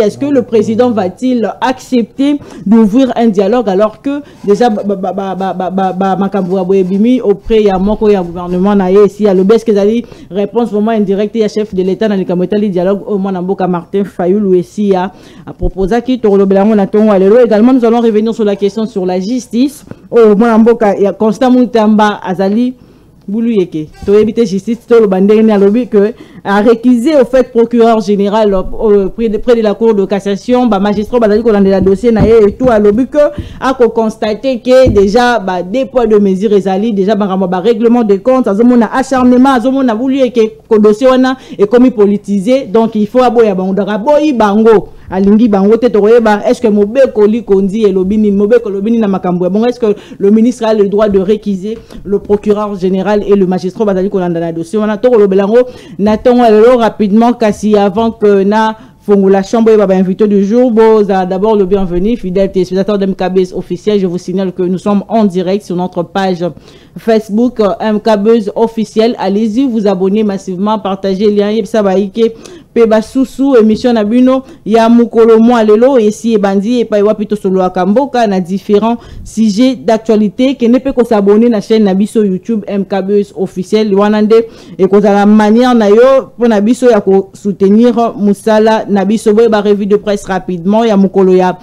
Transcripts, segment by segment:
Est-ce que le président va-t-il accepter d'ouvrir un dialogue alors que déjà auprès il y a gouvernement ici à l'obès que réponse vraiment indirecte il chef de l'État dans le dialogue au Mboka Martin Fayoulou ici à proposer qui également nous allons revenir sur la question sur la justice au Mboka il y a Constant Moutamba Azali Bouluyeke, to éviter justice, to le bandé a lobby que a réquisé au fait procureur général près de la cour de cassation, magistrat bazali ko dans la dossier na et tout a lobby que a constaté que déjà des poids de mesures ezali déjà règlement de comptes azomona acharnement azomona Bouluyeke ko dossier wana et comme politisé donc il faut aboya bango alingi bango te toyeba est-ce que mobeko li kondi et lobini mobeko lobini na makambo bon est-ce que le ministre a le droit de réquiser le procureur général et le magistrat bazali ko dans la dossier wana to lobelango natongo rapidement kasi avant que na la chambre est invité du jour. D'abord le bienvenu, fidèle téléspectateur d'MKBuzz officiel. Je vous signale que nous sommes en direct sur notre page Facebook MKBuzz officiel. Allez-y, vous abonnez massivement, partagez le lien. Peba Sousou, émission Nabuno, ya Mukolo Moalelo, et si Ebandi, et Païwa Pito Solo Akamboka, na différents sujets d'actualité, qui ne peut que s'abonner à la chaîne Nabiso YouTube MKBuzz officiel, Wanande, et qu'on a la manière nayo, pour Nabiso, ya soutenir Moussala, Nabiso, ba revue de presse rapidement, ya Mukolo, ya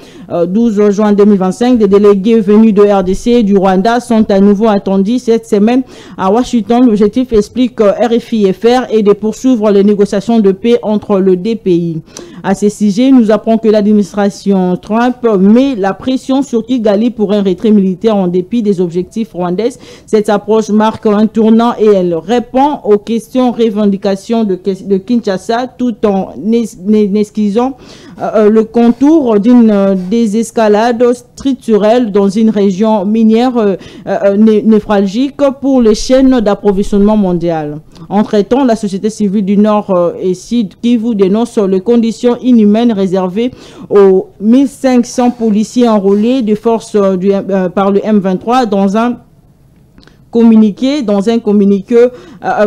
12 juin 2025, des délégués venus de RDC et du Rwanda sont à nouveau attendus cette semaine à Washington. L'objectif explique RFI FR et de poursuivre les négociations de paix entre le deux pays. À ce sujet, nous apprenons que l'administration Trump met la pression sur Kigali pour un retrait militaire en dépit des objectifs rwandais. Cette approche marque un tournant et elle répond aux questions revendications de Kinshasa tout en esquissant le contour d'une désescalade structurelle dans une région minière névralgique pour les chaînes d'approvisionnement mondiales. Entre-temps, la société civile du Nord et Sud Kivu dénonce les conditions inhumaines réservées aux 1500 policiers enrôlés de force par le M23 dans un communiqué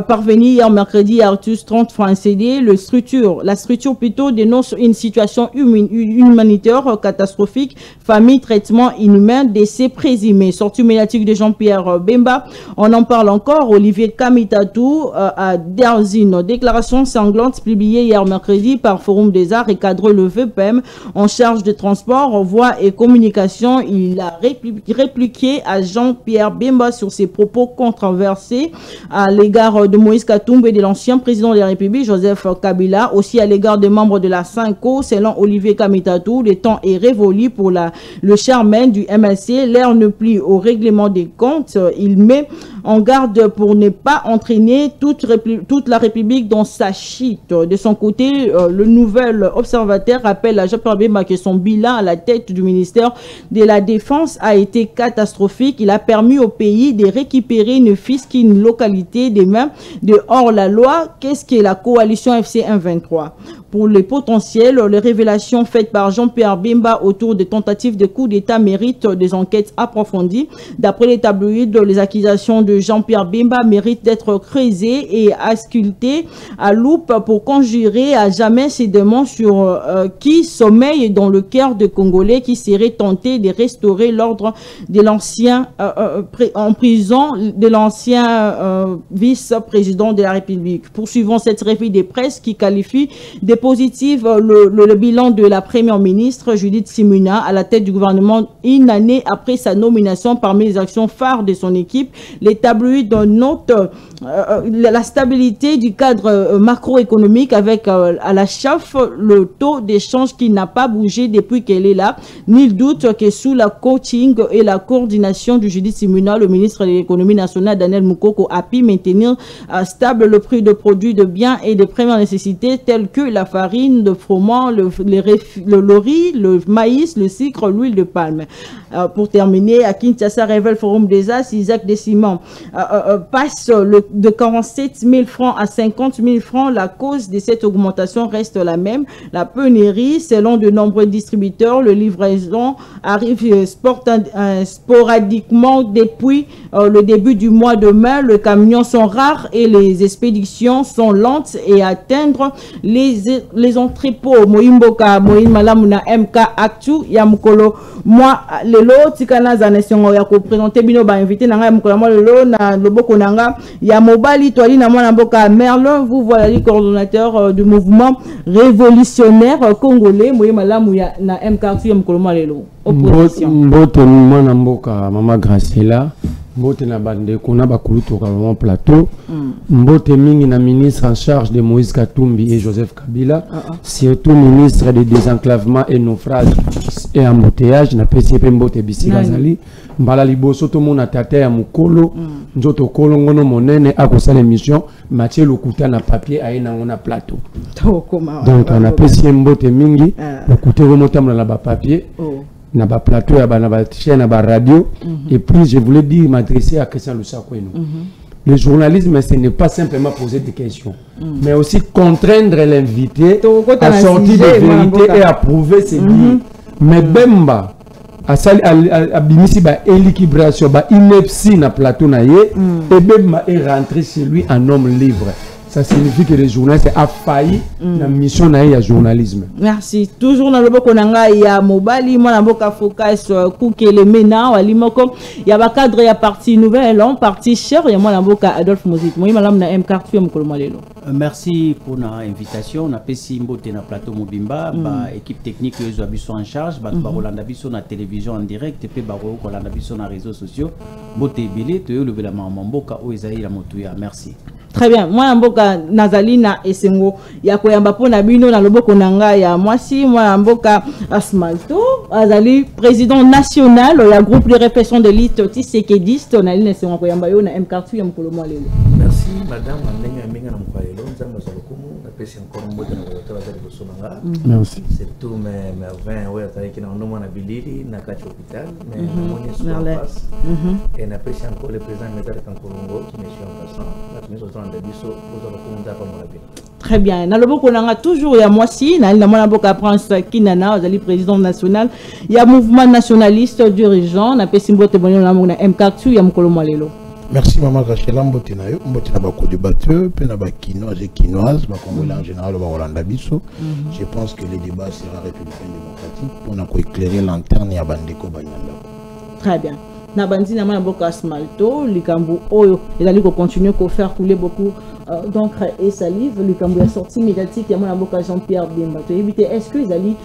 parvenu hier mercredi à Artus 30 francs CD. La structure plutôt dénonce une situation humanitaire catastrophique, famille, traitement inhumain, décès présumé. Sortie médiatique de Jean-Pierre Bemba. On en parle encore. Olivier Kamitatou à Derzine. Déclaration sanglante publiée hier mercredi par Forum des Arts et cadre le VPM en charge de transport, voix et communication. Il a répliqué à Jean-Pierre Bemba sur ses propos controversés à l'égard de Moïse Katumbi et de l'ancien président de la République, Joseph Kabila, aussi à l'égard des membres de la Cinco. Selon Olivier Kamitatou, le temps est révolu pour le chairman du MLC. L'heure ne plie au règlement des comptes. Il met en garde pour ne pas entraîner toute la République dans sa chute. De son côté, le nouvel observateur rappelle à Jean-Pierre Bemba que son bilan à la tête du ministère de la Défense a été catastrophique. Il a permis au pays de récupérer ne fût-ce qu'une localité des mains de hors la loi. Qu'est-ce que la coalition FC 123? Pour les potentiels, les révélations faites par Jean-Pierre Bemba autour des tentatives de coup d'État méritent des enquêtes approfondies. D'après les tabloïds, les accusations de Jean-Pierre Bemba méritent d'être creusées et auscultées à loupe pour conjurer à jamais ces démons sur qui sommeillent dans le cœur de Congolais qui seraient tentés de restaurer l'ordre de l'ancien en prison de l'ancien vice-président de la République. Poursuivons cette revue de presse qui qualifie de positive le bilan de la première ministre Judith Simuna à la tête du gouvernement une année après sa nomination. Parmi les actions phares de son équipe, les tabloïds notent la stabilité du cadre macroéconomique avec à la chef le taux d'échange qui n'a pas bougé depuis qu'elle est là. Nul doute que sous la coaching et la coordination du Judith Simuna, le ministre de l'économie nationale Daniel Mukoko a pu maintenir stable le prix de produits de biens et de premières nécessités tels que la farine, le froment, le riz, le maïs, le sucre, l'huile de palme. Pour terminer, à Kinshasa, révèle Forum des As, Isaac Déciment passe de 47 000 francs à 50 000 francs. La cause de cette augmentation reste la même. La pénurie, selon de nombreux distributeurs, le livraison arrive sporadiquement depuis le début du mois de mai. Les camions sont rares et les expéditions sont lentes et atteindre les les entrepôts Moimboka Moïne Malamuna MK Actu ya mukolo moi lelo tikana za nation ya ko présenter bino ba invité nanga mukolo moi lelo na loboko nanga ya mobali toali na mwana mboka Merlin vous voilà le coordonnateur du mouvement révolutionnaire congolais Moïne Malamu ya na MK Actu ya mukolo moi lelo opposition mbote mwana mboka mama Graciela mbote na bande kuna bakuluto ka vraiment plateau mbote mingi na ministre en charge de Moïse Katumbi et Joseph Kabila surtout ministre de désenclavement et naufrage et embouteillage na PCP mbote bisikazali mbala liboso to mona tata ya mukolo njoto kolongono monene akosala émission Mathieu Lokuta na papier aina ngona plateau donc on a PCP mbote mingi okuté remontamla na ba papier na ba plateau ya na ba chaîne na ba radio et puis je voulais dire m'adresser à Christian Lusakweno. Le journalisme ce n'est pas simplement poser des questions mais aussi contraindre l'invité à sortir de vérité et à prouver ses dires. Mais Bemba a bimisi ba équilibration ba ineptie na plateau na ye et Bemba est rentré chez lui en homme libre. Ça signifie que le journaliste a failli la mission na ya journalisme. Merci. Toujours dans le boko nanga ya mobali mwana mboka focus kukele mena wali moko ya ba cadre ya parti nouvelle en parti cher ya mwana mboka Adolphe Mozit. Moi madame na M carte mukolo malelo. Merci pour l'invitation. On a pesi mbote na plateau Mobimba, ba équipe technique yo biso en charge, ba Rolanda biso na télévision en direct et pe ba Rolanda biso na réseaux sociaux. Mbote belé to yo levela mboka o ezali la motuya. Merci. Très bien. Moi mboka nazali na esengo ya koyamba pona bino na loboko nanga ya mwasi moi mboka Asmalto azali président national ya groupe de répression de l'élite Tshisekedi na ligne esengo koyamba yo na M carte ya mukolo mo lelo. Merci madame Andenga Minga na mkwalelo nzambe zalokumu na pesi encore mbote na koyotola za liboso nanga. Merci. C'est tout mes 20 ouais atali kina ndo mwana bilili na kati hôpital mais moni sur place. Et na pesi encore le président Médard Kankolongo qui me suit en passant. Très bien. Na loboko nanga toujours ya mwasi na mwana mboka Prince Kinana azali président national ya mouvement nationaliste dirigeant na pesi mbote bonyo na M carte ya mukolo malelo. Merci maman Rachela mbote na yo mbote na bako débatteur pe na ba kinoise et kinoise ba congolais en général ba Rolanda biso. Je pense que le débat sera républicain démocratique pour na ko éclairer lanterne ya bandeko banyanda. Très bien. Na bandi na mboka Asmalto likambu oyo ezali ko continuer ko faire couler beaucoup d'encre et salive likambu ya sortie médiatique ya mboka Jean-Pierre Bemba to éviter est-ce que ezali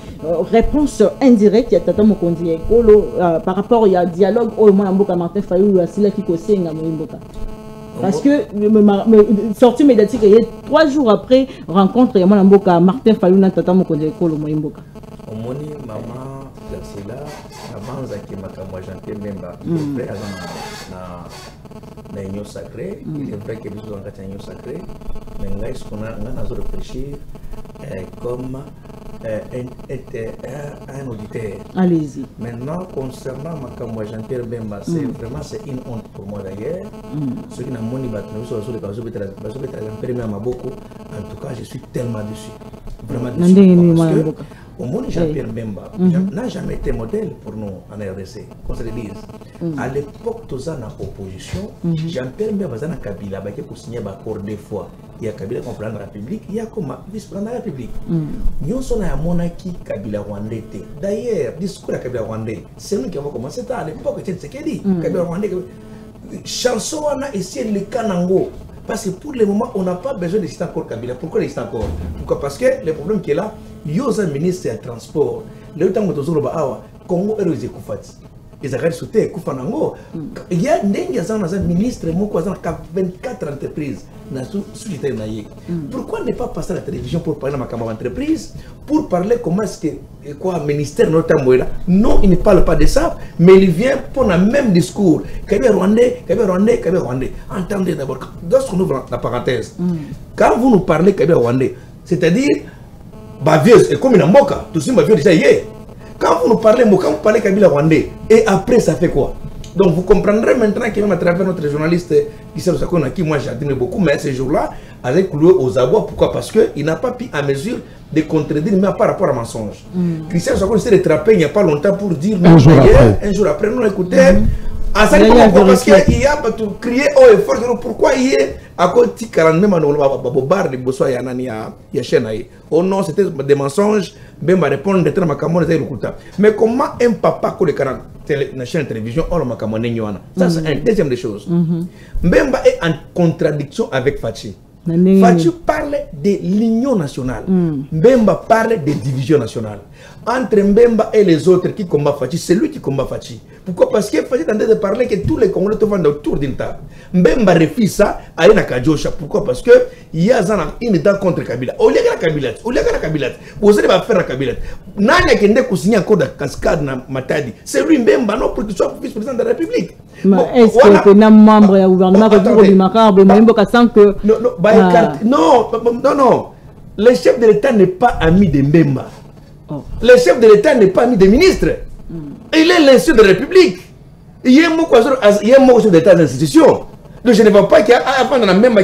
réponse indirecte ya tata mokondi ekolo par rapport ya dialogue oyo mboka Martin Fayulu asila ki ko senga mboka parce que sortie médiatique est 3 jours après rencontre ya mboka Martin Fayulu na tata mokondi ekolo mboka omoni maman Graciela avant qui m'a comme Jean-Pierre Bemba il est vrai na union sacrée il est vrai que nous avons une union sacrée mais là est-ce qu'on a réfléchir comme un auditeur. Allez-y. Maintenant concernant ma Jean-Pierre Bemba c'est vraiment c'est une honte pour moi d'ailleurs ceux qui n'ont moni battu sur les bateaux en tout cas je suis tellement déçu vraiment déçu parce que au monde Jean-Pierre Bemba n'a jamais été modèle pour nous en RDC, qu'on se le dise. À l'époque, tous en opposition, Jean-Pierre Bemba a Kabila, qui a signé un accord des fois. Il y a Kabila comme président de la République, il y a comme vice-président de la République. Nous sommes à monarchie Kabila Rwandais. D'ailleurs, discours à Kabila Rwandais, c'est nous qui avons commencé à l'époque, c'est ce qu'il dit. Kabila Rwandais, chanson on a essayé le Kanango. Parce que pour le moment, on n'a pas besoin de citer encore Kabila. Pourquoi il existe encore? Pourquoi? Parce que le problème qui est là, il y a un ministre du transport. Le temps où tu as Congo est resté Koufati. Ils ont sauté Koufanango. Il y a un ministre qui a 24 entreprises. Pourquoi ne pas passer à la télévision pour parler de ma entreprise? Pour parler comment est-ce que quoi ministère notamment là? Non, il ne parle pas de ça, mais il vient pour le même discours. Kabila Rwandais, Kabila Rwandais, Kabila Rwandais. Entendez d'abord, lorsqu'on ouvre la parenthèse, quand vous nous parlez Kabila Rwandais, c'est-à-dire bavieuse et comme une moka, tout ça bavieuse déjà hier. Quand vous nous parlez moka, vous parlez Kabila Rwandais, et après ça fait quoi? Donc vous comprendrez maintenant que même à travers notre journaliste Issa Lusakona, qui moi j'admire beaucoup, mais ce jour-là, avec lui aux abois, pourquoi? Parce qu'il n'a pas pu à mesure de contredire, mais par rapport à mensonge. Christian Lusakona s'est rattrapé il n'y a pas longtemps pour dire, un jour après, nous écoutez, Ah, ça parce qu'il y a tout crier haut et fort. Pourquoi il est à côté de 40 même en bar de Bossoa y a chaîne. Oh non, c'était des mensonges. Ben va répondre de ma camon de mais comment un papa qui est dans la chaîne de télévision on ma camon ça c'est une deuxième des choses. Mbemba est en contradiction avec Fachi. Fachi parle de l'union nationale. Mbemba parle des divisions nationales. Entre Mbemba et les autres qui combattent Fachi, c'est lui qui combat Fachi. Pourquoi? Parce que Fachi est en train de parler que tous les Congolais vont autour d'une table. Mbemba refuse ça à une Kajosha. Pourquoi? Parce que il y a une état contre Kabila. Au lieu de la Kabila, vous allez faire la Kabila. Nanya qui est signé encore de cascade na Matadi. C'est lui Mbemba non pour qu'il soit vice-président de la République. Est-ce que les membres du gouvernement non. Le chef de l'État n'est pas ami de Mbemba. Le chef de l'État n'est pas ami des ministres. Il est l'institut de la République. Il y a un mot sur l'État d'institution. Donc je ne vois pas qu'il y a avant dans la même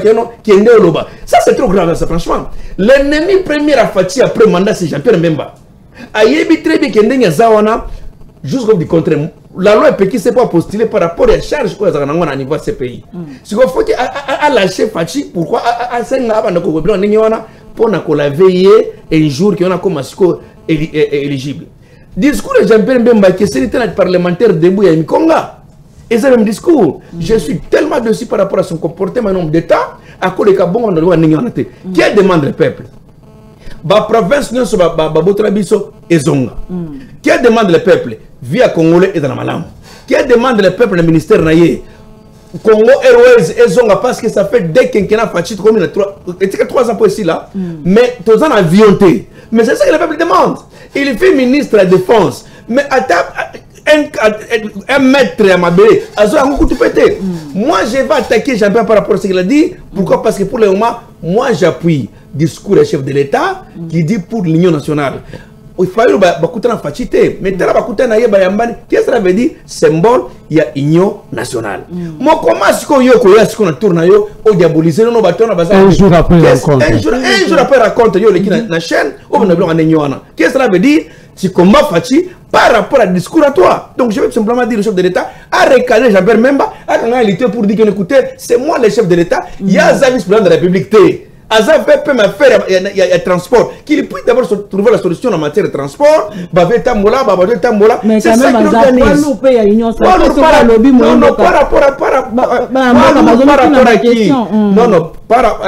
qui est né au Loba. Ça c'est trop grave, ça franchement. L'ennemi premier à Fachi après mandat c'est Jean-Pierre Mbemba. Ayebi très bien qu'il y a Zawana jusqu'au du contraire. La loi est qui ne s'est pas postulée par rapport à la charge qu'on a au niveau de ce pays. Ce qu'il faut qu'il a lâché Fachi, pourquoi à Senga pour la veiller un jour qu'on a comme éligible. Discours de Jean-Pierre Mbemba qui est le parlementaire de Bouya Mikonga. Et c'est le même discours. Je suis tellement dessus par rapport à son comportement nombre d'États à cause de Kabon on a qui demande le peuple. La province nous sommes Babotrabiso et Zonga. Qui demande le peuple via Congolais et dans la Malam. Qui demande le peuple le ministère Naye. Congo Airways et Zonga parce que ça fait dès qu'il a fait comme il 3 ans pour ici là. Mais tous en avionté. Mais c'est ça que le peuple demande. Il fait ministre de la Défense. Mais un maître à ma bébé, moi je vais attaquer Jean-Pierre par rapport à ce qu'il a dit. Pourquoi? Parce que pour le moment, moi j'appuie le discours du chef de l'État qui dit pour l'Union nationale. Il faut que la facilité. Mais qu'est-ce que ça veut dire? Symbole, il y a union nationale. Moi, comment est-ce qu'on a tourné au diabolisé? Un jour après raconte, la chaîne, qu'est-ce que ça veut dire? Tu combats Fachi par rapport à discours à toi. Donc je vais simplement dire au chef de l'État à recaler Jean-Pierre Mbemba, à réalité pour dire que écoutez, c'est moi le chef de l'État, il y a un vice-président de la République. Azaf peut me faire un transport. Qu'il puisse d'abord trouver la solution en matière de transport. Mais c'est ça qu'il organise. Non, par rapport à qui? Non, par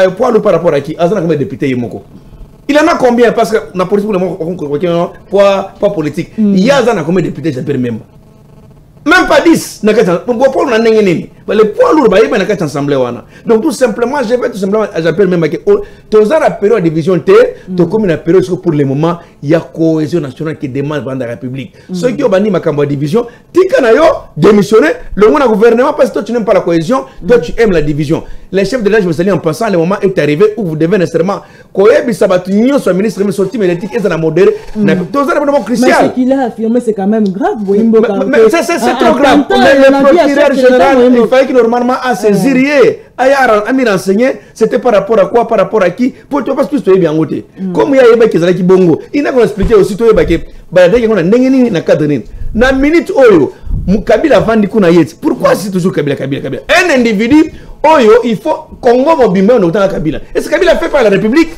rapport à qui? Azaf est député Yemoko. Il en a combien? Parce que la politique, poids politique. Il y a combien de députés Jean-Pierre Mbemba? Même pas 10. Les poids lourds, ils sont ensemble. Donc tout simplement, je vais tout simplement j'appelle même que dans la période de division T, comme une période pour le moment, il y a cohésion nationale qui demande dans la République. Ceux qui ont banni ma division, Tikanayo démissionné, le monde gouvernement parce que toi tu n'aimes pas la cohésion, toi tu aimes la division. Les chefs de l'âge, je me suis en passant, le moment est arrivé où vous devez nécessairement Koyebi Sabatunion, soit ministre, mais sorti médiatique et ça a modéré. Mais ce qu'il a affirmé, c'est quand même grave. C'est trop grave. Le procureur général, il fallait que normalement à saisir, à m'y renseigner, c'était par rapport à quoi, par rapport à qui, pour que tu passes plus de bien côté. Comme il y a des gens qui bongo, il n'a pas expliqué aussi, tu es na minute oyo Kabila vandi kuna yeti. Pourquoi c'est toujours Kabila? Un individu oyo il faut Congo mobimbe on autant Kabila. Est-ce que Kabila fait par la République?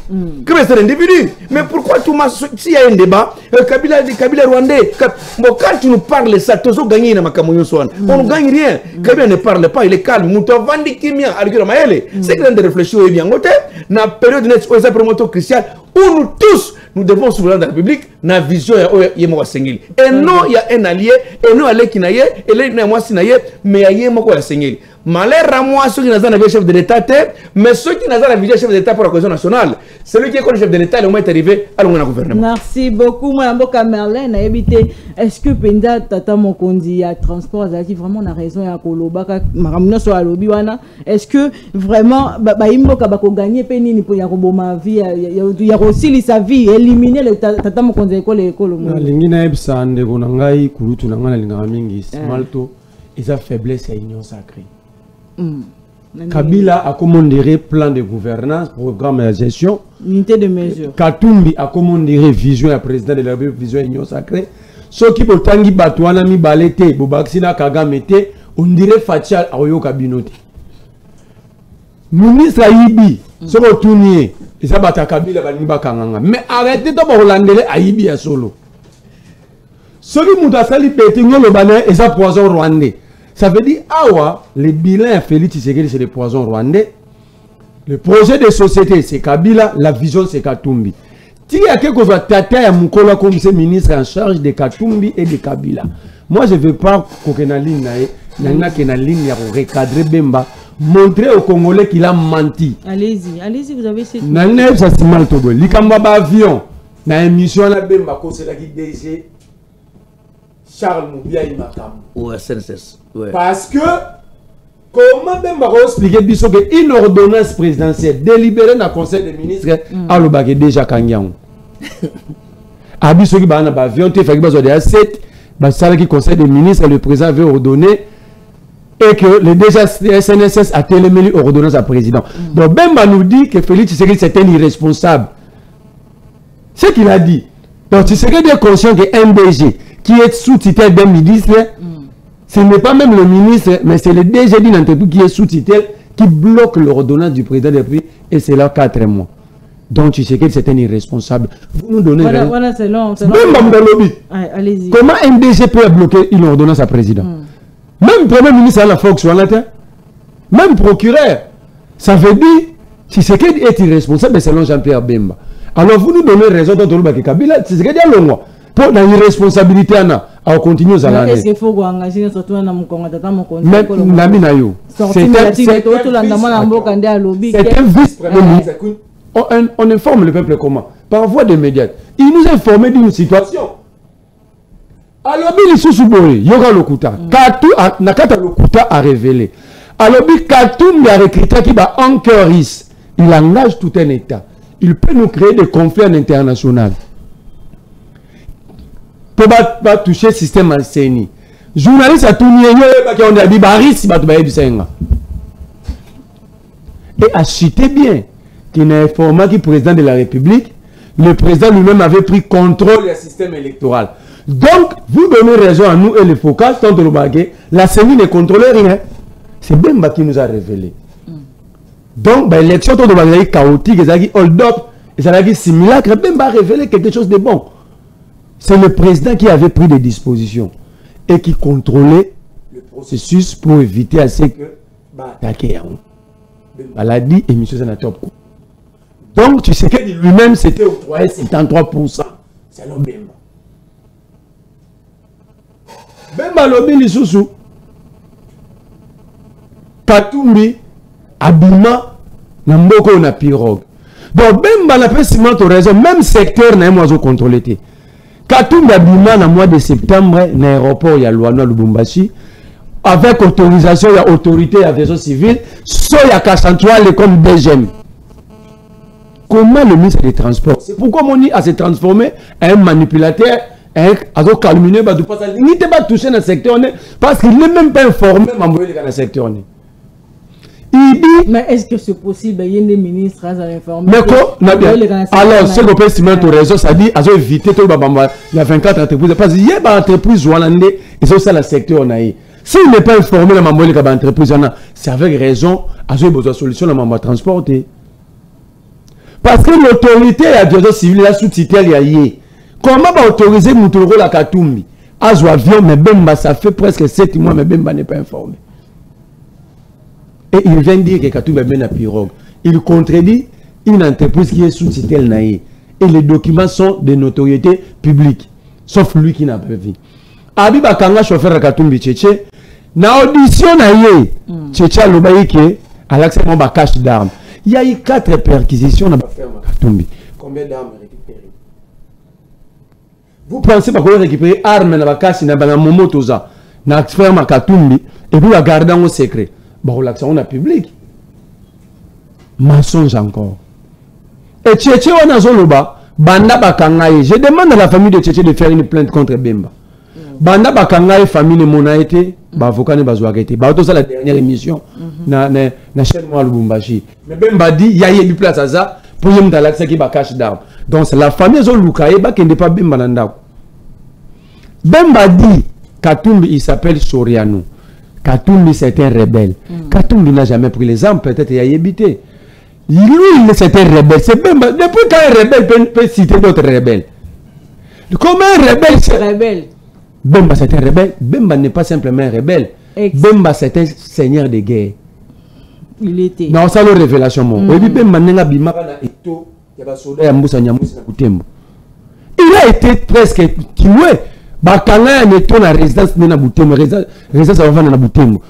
Comment c'est un individu? Mais pourquoi tout s'il y a un débat Kabila rwandais bon quand tu nous parles ça toujours gagner na makamonyo swan. On ne gagne rien. Kabila ne parle pas, il est calme. Muto vandi kimia aligura maele. C'est grand de réfléchir au bien côté na période net aux promoto Christian où nous tous nous devons souverain de la République na vision ya yemo sengeli. Et non il y a un allié et non allié qui naie et les moi sinaye mais ya yemo ko sengeli. Malheur à moi ceux qui n'ont pas chef de l'État mais ceux qui n'ont pas la chef de l'État pour la cohésion nationale, celui qui est le chef de l'État le moment est arrivé à le gouvernement. Merci beaucoup madame Merlin na habité. Est-ce que Penda Tata Mokondi a transport qui vraiment a raison à Koloba maramno so alobi wana est-ce que vraiment ba imboka ba ko gagner penini pour ya roboma vie ya aussi sa vie éliminer le Tata Mokondi école lingina ebsa ndeko na ngai kulutu na ngana linga mingi malto ils a faiblesse à union sacrée. Kabila a commandé plan de gouvernance, programme de gestion. Unité de mesure. Katumbi a commandé vision à président de la République, vision union sacrée. Ceux qui ont tangi batouana mi balete, bobaxina kagamete, on dirait Fatial Aoyo Kabinote. Ministre Aïbi, ce retournier, et ça va Kabila Baniba Kanganga. Mais arrêtez de Hollandais Aïbi à solo. Celui qui a sali pété le banner et ça poison rwandais. Ça veut dire, awa, les bilans Félix Tshisekedi c'est le poison rwandais. Le projet de société c'est Kabila, la vision c'est Katumbi. Si il y a quelque chose à Tata et Moukola comme ce ministre en charge de Katumbi et de Kabila. Moi je ne veux pas qu'on ait une ligne pour recadrer Bemba. Montrer aux Congolais qu'il a menti. Allez-y, allez-y, vous avez cette... Nané, ça c'est mal togo. Likamba avion. Na émission la Bemba, c'est la guide DG. Charles Moubia Imakam. Ouais, SNSS. Ouais. Parce que, comment Bemba va expliquer une ordonnance présidentielle délibérée dans le Conseil des ministres à l'Obagé déjà Kangiang. Abisoki Bana avion, tu fais que besoin de 7. Ça qui Conseil des ministres, le président avait ordonné. Et que le déjà SNSS a téléméli ordonnance à président. Donc Bemba nous dit que Félix Tshisekedi c'est un irresponsable. C'est ce qu'il a dit. Donc Tshisekedi est conscient que MDG, qui est sous-titré d'un ministre, ce n'est pas même le ministre, mais c'est le DG d'une entreprise qui est sous-titré, qui bloque l'ordonnance du président depuis, et c'est là 4 mois. Donc Tshisekedi c'est un irresponsable. Vous nous donnez... Voilà, c'est long. Allez-y. Comment MDG peut bloquer une ordonnance à président? Même Premier ministre à la Fox, même procureur, ça veut dire si c'est qu'il est irresponsable selon Jean-Pierre Bemba. Alors vous nous donnez raison dans le Kabila, c'est ce qu'il y a le mois. Pour la irresponsabilité, on continue aux années. Est-ce qu'il faut engager surtout dans mon Congo? C'est un vice-premier ministre. On informe le peuple comment? Par voie des médias. Il nous a informé d'une situation. Alors, il y aura le Kouta. Nakata le Kouta a révélé. Alors, Katoum a recruté qui va encore risque. Il engage tout un État. Il peut nous créer des conflits internationaux. Il ne peut pas toucher le système enseigné. Journaliste a tout nié, on a dit Baris, et a cité bien qu'il y a un format qui est président de la République. Le président lui-même avait pris contrôle du système électoral. Donc, vous donnez raison à nous et les focales, tant de l'Obagué, la CENI ne contrôle rien. C'est Bemba qui nous a révélé. Donc, l'élection de l'Obagué est chaotique, et hold-up, et ça a dit simulacre. Bemba a révélé quelque chose de bon. C'est le président qui avait pris des dispositions et qui contrôlait le processus pour éviter à ce que attaquer. Bemba l'a dit, et M. Sénateur. Donc, tu sais que lui-même, c'était au 73%. C'est l'homme Bemba. Bemba lobi lisusu Katumbi abima na mboko na pirogue. Donc Bemba la pessimente raison même secteur na mozo contrôlé. Katumbi abima na mois de septembre na aéroport ya Luanda Lubumbashi avec autorisation ya autorité ya aviation civile so ya Kassantoile comme DGM. Comment le ministre des Transports? C'est pourquoi Moni a se transformé en un manipulateur. A calminé, il n'était pas touché dans le secteur parce qu'il n'est même pas informé dans le secteur. Il dit. Mais est-ce que c'est possible? Il y a des ministres à informer. Mais quoi? Alors, ce qu'on peut estimer au réseau, ça dit à éviter tout il y a 24 entreprises. Parce qu'il y a des entreprises hollandaises et c'est ça le secteur. S'il n'est pas informé dans l'entreprise, c'est avec raison à besoin de solution dans le transport. Parce que l'autorité à la civile, la sous-titrée, il y a. Comment va autoriser Moutoro la Katumbi à avion, mais Bemba, ça fait presque 7 mois, mais Bemba n'est pas informé. Et il vient dire que Katumbi est bien à pirogue. Il contredit une entreprise qui est sous-titrée naïe. Et les documents sont de notoriété publique. Sauf lui qui n'a pas vu. Abi Bakanga, chauffeur à Katumbi Tchétché, na audition naïe, Tchétché a l'obaïké, à l'accès de cache d'armes. Il y a eu 4 perquisitions dans la ferme Katumbi. Combien d'armes récupérées? Vous pensez pas qu'on va récupérer armes dans la casse, dans la momotoza, dans la ferme Katumbi, et vous la gardez en secret. Bon, l'action est publique. Mensonge encore. Et Tchétché, on a Zoloba, Banda Bakangaye. Je demande à la famille de Tchétché de faire une plainte contre Bemba. Banda Bakangaye, famille de Monaïté, avocat ne Bazouagete. C'est la dernière émission, na chaîne Moi Lubumbashi. Mais Bemba dit, il y a eu place à ça. Pour y aller l'accès qui va cacher d'armes. Donc c'est la famille Zolukaye qui n'est pas Bemba Nanda. Bemba dit Katumbi il s'appelle Soriano. Katumbi c'est un rebelle. Katumbi n'a jamais pris les armes, peut-être il a évité. Lui, c'est un rebelle. C'est Bemba. Depuis quand un rebelle peut citer d'autres rebelles? Comment un rebelle c'est rebelle? Bemba c'est un rebelle. Bemba n'est pas simplement un rebelle. Bemba c'est un seigneur de guerre. Il était. Non, ça le révélation. Bemba n'a pas eto. Il a été presque tué. Bakanga neto na résidence na Butembo. Résidence avant na Butembo.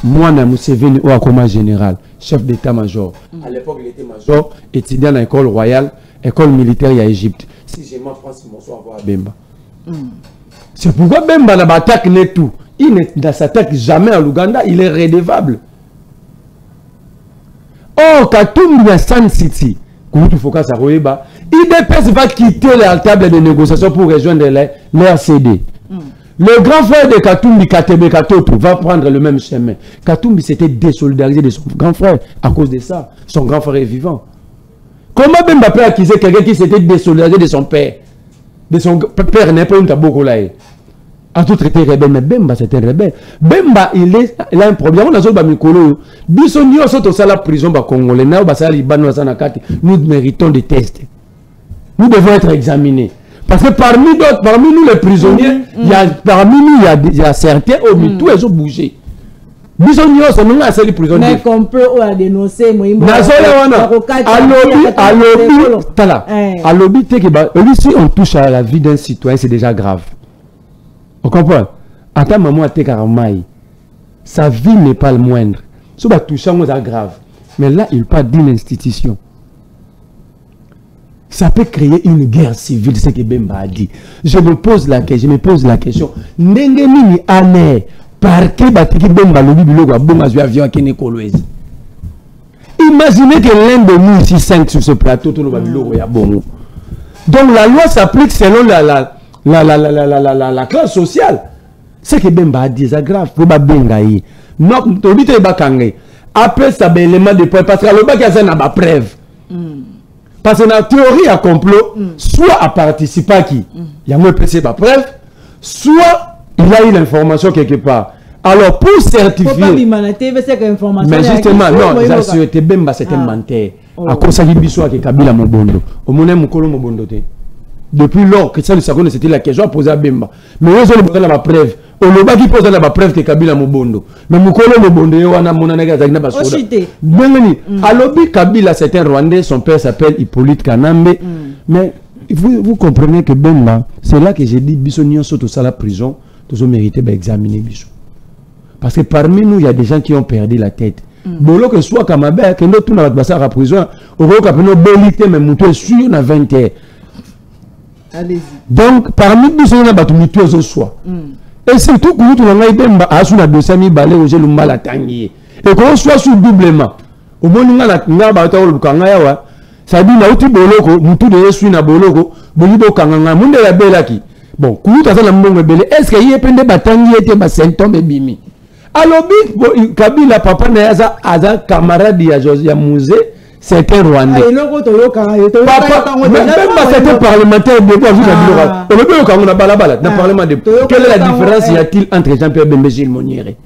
Moi, na Museveni au Akoma général, chef d'état-major. À l'époque, il était major, étudiant à l'école royale, école militaire à Égypte. Si je m'en France, mon soir voir Bemba. C'est pourquoi Bemba n'a pas attaqué tout. Il ne s'attaque jamais à l'Ouganda, il est redevable. Oh, Katumbi à Sun City, IDPS va quitter la table de négociation pour rejoindre l'RCD. Le grand frère de Katumbi, Katebe Katoto, va prendre le même chemin. Katumbi s'était désolidarisé de son grand frère à cause de ça. Son grand frère est vivant. Comment Bemba peut accuser quelqu'un qui s'était désolidarisé de son père? De son père n'est pas un tabou là. A tout traité rebelle, mais Bemba c'était rebelle. Bemba il a un problème. On a besoin de Mikolo. Bisonio saute au la prison congolais. Nous méritons des tests. Nous devons être examinés. Parce que parmi nous les prisonniers, parmi nous il y a certains où tous ils ont bougé. Bisonio sont nous à ces prisonniers. Mais qu'on peut dénoncer. À l'obit, si on touche à la vie d'un citoyen, c'est déjà grave. On comprend? Attends, maman, sa vie n'est pas le moindre. Si on touche, c'est grave. Mais là, il parle d'une institution. Ça peut créer une guerre civile, c'est ce que Bemba a dit. Je me pose la question. N'engemini année, par que Batiki Bemba le bibiloko a bon avion à Kene Kolwezi. Imaginez que l'un de nous ici 5 sur ce plateau, tout le bibiloko est bon. Donc la loi s'applique selon la classe sociale. C'est que Bemba a dit, c'est grave. Faut pas bengaï. Non, tu dis que bakangé. Après ça, l'élément de preuve, parce que le bac a une preuve. Parce que la théorie à complot, soit à participer à qui il y a moins pressé par preuve, soit il a eu l'information quelque part. Alors pour certifier. Mais justement, non, c'était Bemba, c'était menteur. À cause de Bissou qui Kabila Mobondo. Au moment où Mokolo Mobondo. Depuis lors que ça le savait, c'était la question à poser à Bemba. Mais eux ont besoin de la preuve. Au Loba qui pose la preuve que Kabila Mobondo. Mais Mokolo Mobondo, on a mon anega Zagna Basoda. Bienvenue. À l'Obi Kabila, c'est un Rwandais, son père s'appelle Hippolyte Kanambe. Mais vous comprenez que Bemba, c'est là que j'ai dit Bissonnion saute à la prison, tous ont mérité d'examiner Bissou. Parce que parmi nous, il y a des gens qui ont perdu la tête. Bolo que soit Kamabé, que nous, tout le monde à la prison, au Rwanda, nous belité, mais nous, sûr, on a 20 ans. Allez-y. Donc, parmi nous, on a battu au soi. Et surtout, quand nous avons Bemba, à son dossier, nous balé au gel mal à tanguer. Et qu'on soit sous doublement. Au moment où on a battu au Kangaya, ça dit, na uti boloko, mutu de yesu na boloko, bolibo Kanganga, munde la belaki. Bon, quand nous avons la mbongo belé, est-ce qu'il y a pende batangi était bas symptôme bimi? Alors, Kabila, papa, n'a camarade de Mouzé, c'est un Rwandais. Papa, même c'était parlementaire de quoi quelle est la différence y a-t-il entre Jean-Pierre Bemba et Gilles Moniere?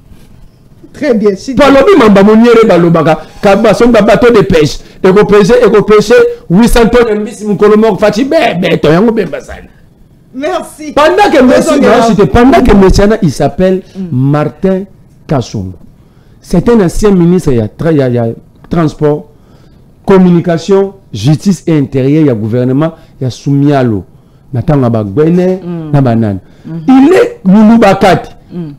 Très bien. Palobi Mamba Moniere Balobaka, Kabasson bateau de pêche, et qu'on pêche 800 tonnes de Moukolomor Fati, merci. Pendant que Messiana, il s'appelle Martin Kassongo. C'est un ancien ministre, il y a transport, communication, justice et intérieur, il y a gouvernement, il y a Soumialo, Natanga Bagbene, Nabanan. Il est Moulubakati.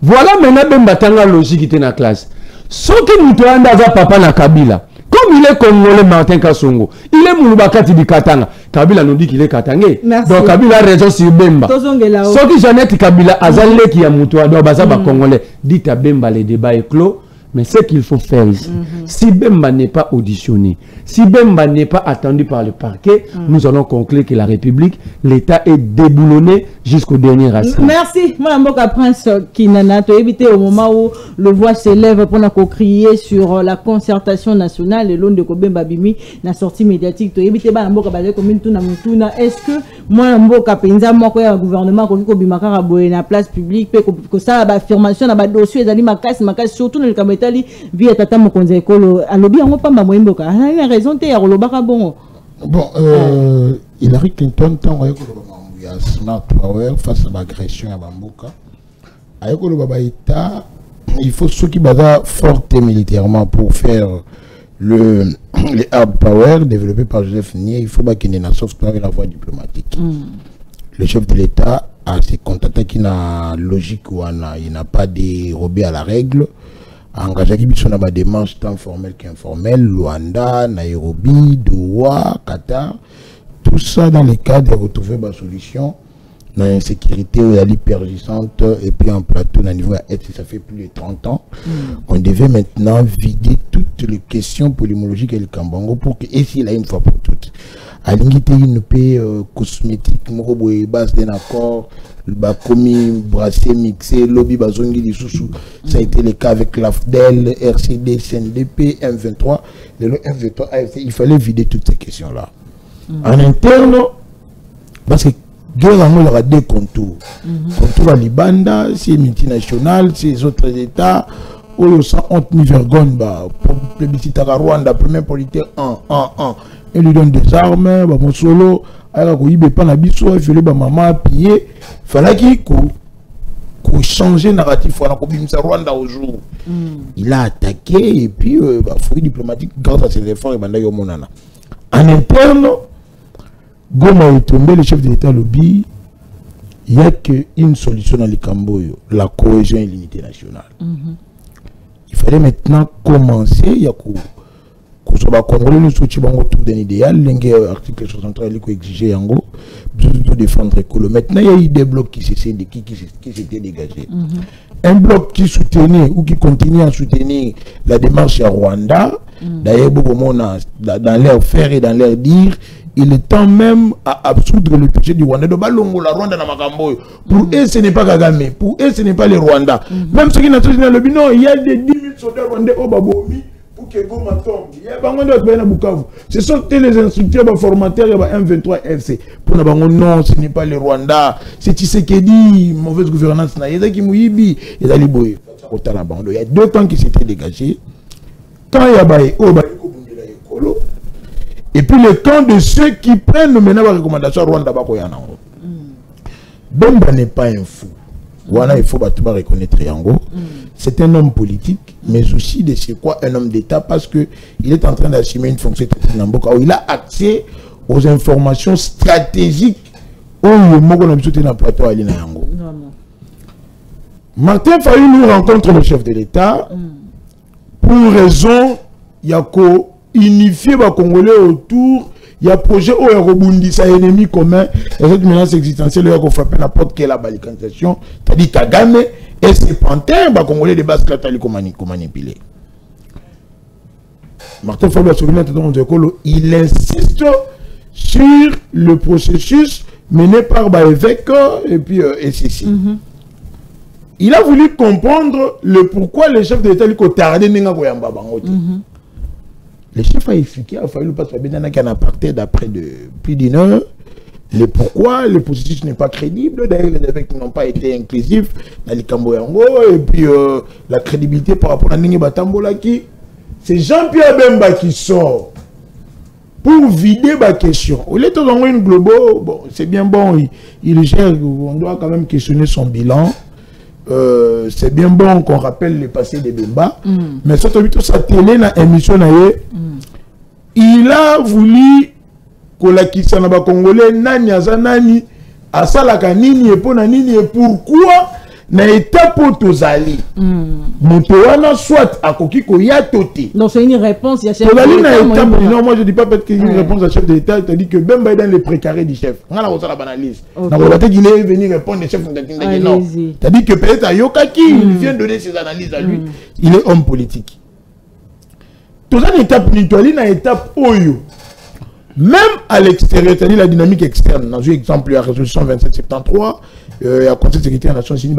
Voilà maintenant Bemba Tanga logique qui était dans la classe. Ce qui nous tourne dans papa na Kabila, comme il est congolais Martin Kassongo, il est Moulubakati du Katanga. Kabila nous dit qu'il est Katangé. Donc Kabila a raison sur Bemba. Ce qui Jeannette Kabila, Azalé qui a moutoua, donc Bazaba congolais, dit à Bemba le débat est clos. Mais ce qu'il faut faire ici, si Bemba n'est pas auditionné, si Bemba n'est pas attendu par le parquet, nous allons conclure que la République, l'État est déboulonné jusqu'au dernier racine. Merci. Moi, Mboka Prince Kinana, tu as évité au moment où le voix s'élève pour nous crier sur la concertation nationale et l'onde de Kobemba Bimi, la sortie médiatique. Tu as évité Mboka Bazé comme une. Est-ce que moi, Mboka Penza, moi, le gouvernement, quand il y a la place publique, que ça, l'affirmation, la dossier, surtout dans le Kametali, via Tata Mokonze Ekolo, à l'objet, on ne peut pas Mboka. Il a raison, tu es à bon. Bon, Hillary Clinton, tant qu'il y a smart power face à l'agression à Bamboka, il faut ceux qui sont forts militairement pour faire les hard power développés par Joseph Nye. Il faut qu'il y ait une soft power et la voie diplomatique. Le chef de l'État a ses contacts qui n'a logique ou il n'a pas dérobé à la règle. Engagé qui sont dans des démarches tant formelles qu'informelles, Luanda, Nairobi, Doha, Qatar, tout ça dans le cadre de retrouver ma solution dans l'insécurité où elle est persistante et puis en plateau au niveau ça fait plus de 30 ans. On devait maintenant vider toutes les questions polémologiques et le Kambango pour que, et s'il a une fois pour toutes, à l'ingité une paix cosmétique, moroboé, base d'un accord, le bakomi, brassé, mixé, lobby, bazongi, des sous-sous. Ça a été le cas avec l'AFDEL, RCD, CNDP, M23. Le M23, AFC, il fallait vider toutes ces questions-là. En interne, parce que guerre aura deux contours. Contour à Libanda, c'est multinational, c'est les autres États. Où il y a honte ni vergogne, plébiscite à Rwanda, premier politique, il lui donne des armes, mon solo, il fallait qu'il change le narratif. Rwanda au jour. Il a attaqué et puis, fruit diplomatique, grâce à ses efforts, en interne, Goma est tombé, le chef de l'État lobby, il n'y a qu'une solution dans les Camboyo, la cohésion et l'unité nationale. Il fallait maintenant commencer, il y a Congolais nous soutient autour d'un idéal, l'article 63 il faut exiger Yango, de défendre l'écolo. Maintenant il y a eu des blocs qui s'étaient dégagés. Un bloc qui soutenait ou qui continue à soutenir la démarche à Rwanda, d'ailleurs dans leur faire et dans leur dire, il est temps même à absoudre le péché du Rwanda. De Balongo, la Rwanda dans Makambo. Pour eux, ce n'est pas Kagame. Pour eux, ce n'est pas les Rwandais. Même ceux qui n'ont pas le bilan, il y a des 10 000 soldats rwandais au Babomi pour que Goma tombe. Il y a pas de Bukavu. Ce sont les instructeurs, les formateurs, les M23 FC. Pour nous, non, ce n'est pas les Rwandais. C'est Tshisekedi, mauvaise gouvernance. Il y a qui mouibi, il y a Liboye. Il y a deux camps qui s'étaient dégagés. Quand il y a Baye, et puis le camp de ceux qui prennent maintenant la recommandation Rwanda Bakoyanango. Bemba n'est pas un fou. Voilà, il faut reconnaître Yango. C'est un homme politique, mais aussi de c'est quoi un homme d'État parce qu'il est en train d'assumer une fonction où il a accès aux informations stratégiques où le Mogo n'a pas dans plateau à Yango. Martin Fayou nous rencontre le chef de l'État pour raison Yako unifier les Congolais autour, il y a un projet où il y a un ennemi commun, et cette menace existentielle, il y a frappé la porte qui est la balkanisation, c'est-à-dire Kagame et ses panthères, les Congolais de base, manipulés. Martin Fayou, il insiste sur le processus mené par l'évêque et puis SCC. Il a voulu comprendre le pourquoi les chefs de l'État ont tardé à le chef a expliqué, il a fallu passer un apartheid d'après plus d'une heure. Le pourquoi le processus n'est pas crédible. D'ailleurs, les évêques n'ont pas été inclusifs dans les Camboyango. Et puis, la crédibilité par rapport à Ningi Batambola qui. C'est Jean-Pierre Bemba qui sort pour vider ma question. Au lieu de une globo, bon, c'est bien bon, il gère, on doit quand même questionner son bilan. C'est bien bon qu'on rappelle le passé de Bemba, mais surtout sa télé dans émission il a voulu que la Kisana Congolais nani azanani asalaka nini et pour nani et pourquoi na étape tozali motowana soit akoki ko ya toté. Donc c'est une réponse il y a chef de l'État. Non, moi je dis pas peut-être qu'il y a une réponse à chef de l'État, il dit que Bemba est dans les précarés du chef. On a la banalise. On va peut-être qu'il est venu répondre des chefs de non. C'est-à-dire que peut-être à Yokaki, il vient donner ses analyses à lui. Il est homme politique. Tout ça une étape une étape oyo. Même à l'extérieur, c'est-à-dire la dynamique externe, dans un exemple, il y a la résolution 2773, il y a le Conseil de sécurité des Nations Unies,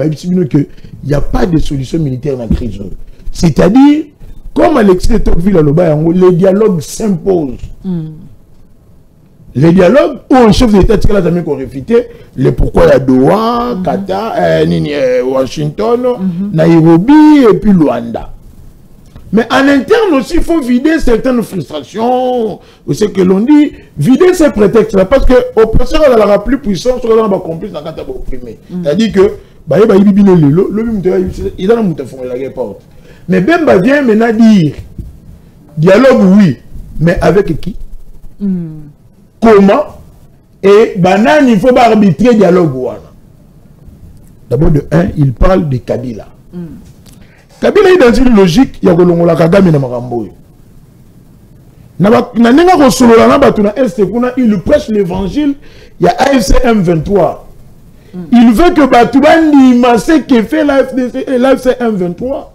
il n'y a pas de solution militaire dans la crise. C'est-à-dire, comme Alexis Tocqueville le dialogue s'impose. Les dialogues où un chef d'État qui a jamais réfuté, le pourquoi il y a Doha, Qatar, Washington, Nairobi et puis Luanda. Mais en interne aussi, il faut vider certaines frustrations. Vous savez que l'on dit, vider ces prétextes-là, parce que l'oppresseur la plus puissante, c'est qu'on complice dans le cas opprimé. C'est-à-dire que, il a la guerre porte. Mais Bemba vient maintenant dire, dialogue oui, mais avec qui? Comment? Et Banane, il faut pas arbitrer dialogue. D'abord, de un, il parle de Kabila. Kabila est dans une logique, il y a Golongola Kagame na Marambo. Il prêche l'évangile, il y a AFC M23. Il veut que Batoubandi Massé qui fait l'AFC M23.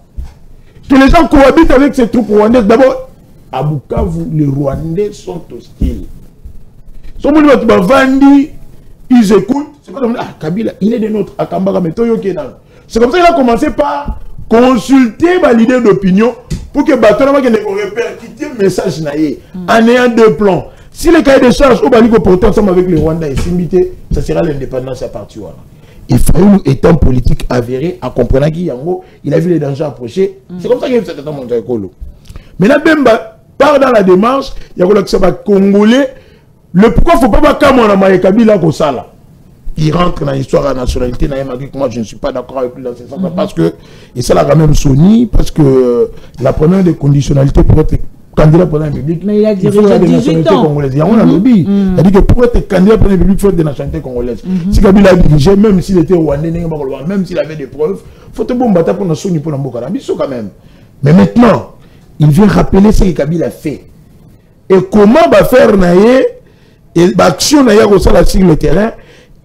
Que les gens cohabitent avec ces troupes rwandaises. D'abord, à Bukavu, les Rwandais sont hostiles. Ils écoutent. C'est pas comme Kabila, il est de notre Akambara Metoyo Kenan. C'est comme ça qu'il a commencé par consulter l'idée d'opinion pour que Batonama ait répercuté le message en ayant deux plans. Si le cahier de charges au Baliko porté ensemble avec les Rwandais est limité, ça sera l'indépendance à partir. Il faut, étant politique avéré, à comprendre qu'il il a vu les dangers approcher. C'est comme ça qu'il y a eu cet état mondial. Mais là, Bemba part dans la démarche, il y a un Congolais. Le pourquoi il ne faut pas que Maï Kabila comme ça là. Il rentre dans l'histoire de la nationalité. Moi, je ne suis pas d'accord avec lui dans ce sens parce que, et ça l'a quand même Sony, parce que la première des conditionnalités pour être candidat pour la République, mais il a faut des nationalités congolaises. Il y a un lobby. C'est-à-dire que pour être candidat pour la République, il faut des nationalités congolaises. Si Kabila a dirigé, même s'il était rwandais, même s'il avait des preuves, il faut te bon battre pour notre Sony pour la Mbokarabiso quand même. Mais maintenant, il vient rappeler ce que Kabila a fait. Et comment va faire Naye et l'action Naye sur le terrain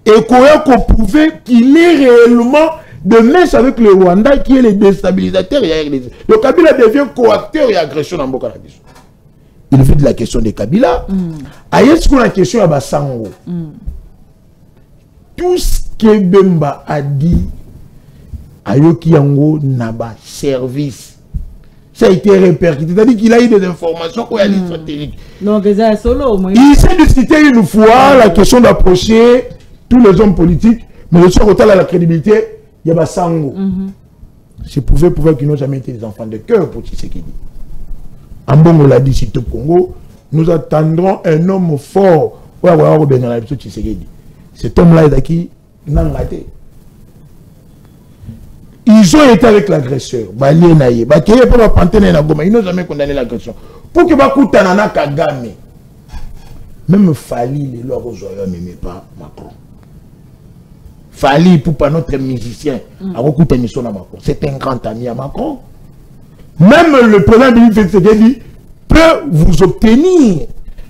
et qu'on prouver qu'il est réellement de mèche avec le Rwanda qui est le déstabilisateur. Le Kabila devient coacteur et agression dans Mboka Nabiso. Il fait de la question de Kabila. Est-ce qu'on a la question à Bassango? Tout ce que Bemba a dit à Yokiyango n'a pas service. Ça a été répercuté. C'est-à-dire qu'il a eu des informations stratégiques. Donc, il essaie de citer une fois la question d'approcher tous les hommes politiques, mais le soir, autant à la crédibilité, il y a Bassango. Je pouvais prouver qu'ils n'ont jamais été des enfants de cœur pour Tshisekedi. En bon, on l'a dit, si au Congo, nous attendrons un homme fort. Cet homme-là est qui n'a raté. Ils ont été avec l'agresseur. Ils n'ont jamais condamné l'agression. Pour que Bakutanana Kagame, même Fali, les lois aux oreilles, n'aimait pas Macron. Fali, pour pas notre musicien, c'est un grand ami à Macron. Même le président de peut vous obtenir,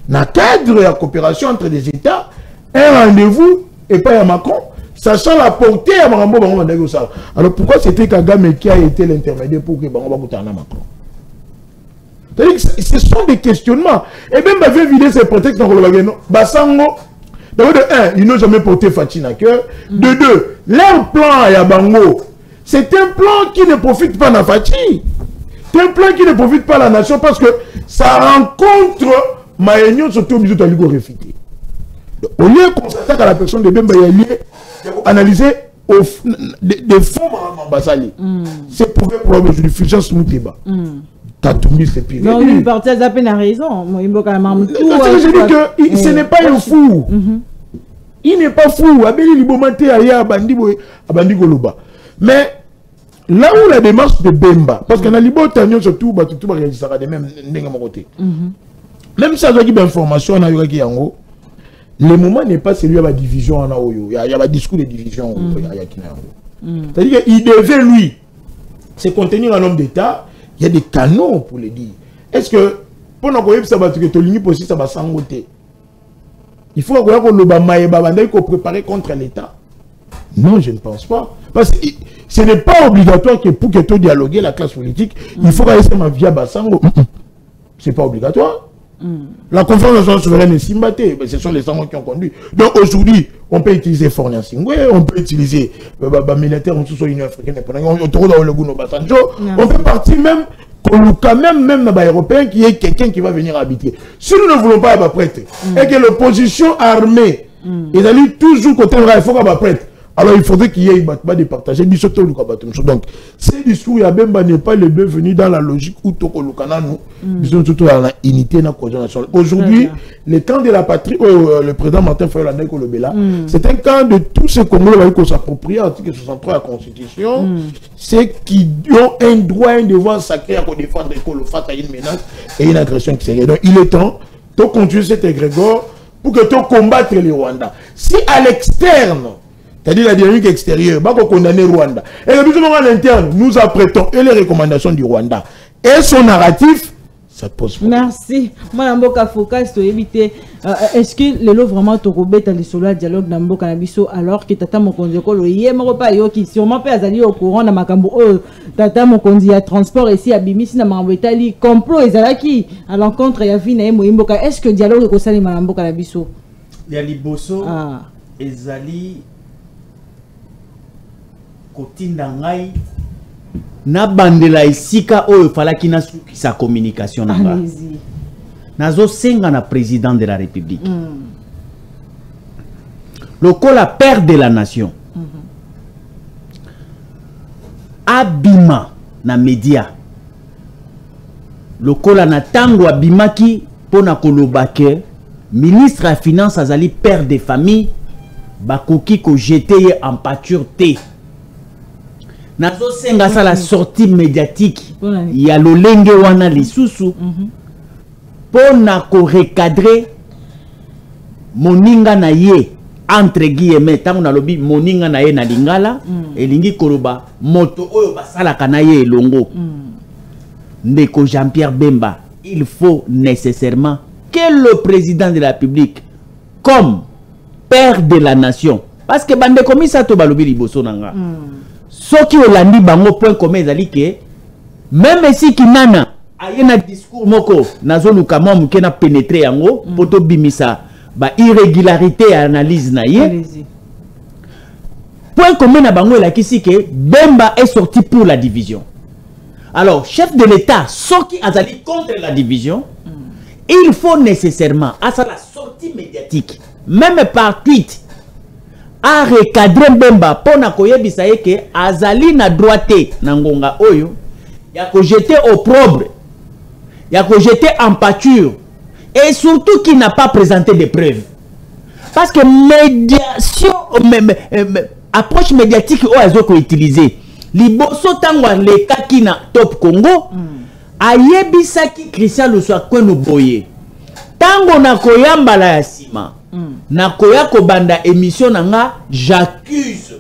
dans le cadre de la coopération entre les États, un rendez-vous et pas à Macron, sachant la portée à Marambo. Alors pourquoi c'était Kagame qui a été l'intermédiaire pour que Bango Bakutana Macron? Ce sont des questionnements. Et même ma vie vider ses prétextes dans le Bassango. D'abord, de un, ils n'ont jamais porté Fatine à cœur. De deux, leur plan à Yabango, c'est un plan qui ne profite pas à Fatih. C'est un plan qui ne profite pas à la nation parce que ça rencontre Maïnion surtout obligé de lui réfuter. Au lieu qu'on s'attaque à la personne de Bemba Yali, analyser des fonds Basali. C'est pour faire problème de fulgence nous débat. C'est pire. Non, lui, parti à peine a raison. Je dis que ce n'est pas un fou. Il n'est pas fou. Abeli Libomate Aya Bandi Goloba. Mais là où la démarche de Bemba, parce qu'on a Libo Tanyon surtout, tout va réagir de même côté. Même si on a des informations, on a eu Yango. Le moment n'est pas celui de la division. Il y a un discours de division. C'est-à-dire qu'il devait, lui, se contenir un homme d'État. Il y a des canaux pour le dire. Est-ce que, pour nous dire que ça va s'engoter, il faut qu'on le préparer contre l'État? Non, je ne pense pas. Parce que ce n'est pas obligatoire que pour que tu dialogues la classe politique, il faut rester ma vie à Bassango. Ce n'est pas obligatoire. La conférence nationale souveraine est Simbaté, ce sont les Sangos qui ont conduit. Donc aujourd'hui, on peut utiliser Fornia Singwe, on peut utiliser militaire en sous l'Union africaine, on peut partir même quand même dans les Européens qui est quelqu'un qui va venir habiter. Si nous ne voulons pas être prêts, et que l'opposition armée, ils allaient toujours côté il faut qu'on soit prête. Alors il faudrait qu'il y ait des partager du soto. Donc ces discours n'est pas le bienvenu dans la logique où nous sommes surtout dans l'unité de la cohésion nationale. Aujourd'hui, le camp de la patrie, le président Martin Fayol Kolobela, c'est un camp de tous ces Congolais qui s'approprient l'article 63 de la Constitution, c'est qui ont un droit, un devoir sacré à défendre face à une menace et une agression extérieure. Donc il est temps de continuer cet égrégore pour que tu combattre les Rwandais. Si à l'externe, c'est-à-dire la dynamique extérieure, va condamner Rwanda. Et le but en interne, nous apprêtons et les recommandations du Rwanda et son narratif, ça pose problème. Merci. Madame Boka Focus, est-ce que le lot vraiment Torobet a le solo dialogue dans Boka Nabiso alors que Tata Mokonzi Kolo Yemoropa Yoki sûrement peut aller au courant dans Makambo Tata Mokonzi à transport ici à Bimisi na Mambo Itali complot ezalaki à l'encontre ya Vina Moimboka. Est-ce que dialogue ko sali Madame Boka Nabiso? Ya liboso ezali kotinda ngai na bandela isika oyo falaki na sa communication na nga nazo senga na président de la République lokola père de la nation abima na média lokola na tango abimaki pona kolobake ministre ya finance azali père de famille bakoki ko jeter en pâture te. Nazo senga sa la sortie médiatique ya lolenge wana lisusu pona ko recadrer moninga na ye entre guillemets tango na lobi moninga na ye na lingala elingi koloba moto oyo basalaka na ye elongo ndeko Jean-Pierre Bemba. Il faut nécessairement que le président de la République comme père de la nation, parce que bande komisa to balobi liboso nanga soki olandi bango point commun ezali ke même si kinana ayena discours moko nazoluka mwa muke na pénétrer yango poto bimisa ba irrégularité analyse na ye point commun na bango elakisi ke Bemba est sorti pour la division. Alors chef de l'État soki azali contre la division il faut nécessairement à sa la sortie médiatique même par tweet a recadrer Bemba pona koyebisa ye ke azali na droite na ngonga oyo ya ko jeter opprobre ya ko jeter en pâture et surtout qui n'a pas présenté de preuves parce que médiation approche médiatique o azo ko utiliser liboso tango le kakina Top Congo ayebisaki Christian Luswakwenu boye tango na koyambala ya sima na koya ko banda émission nanga j'accuse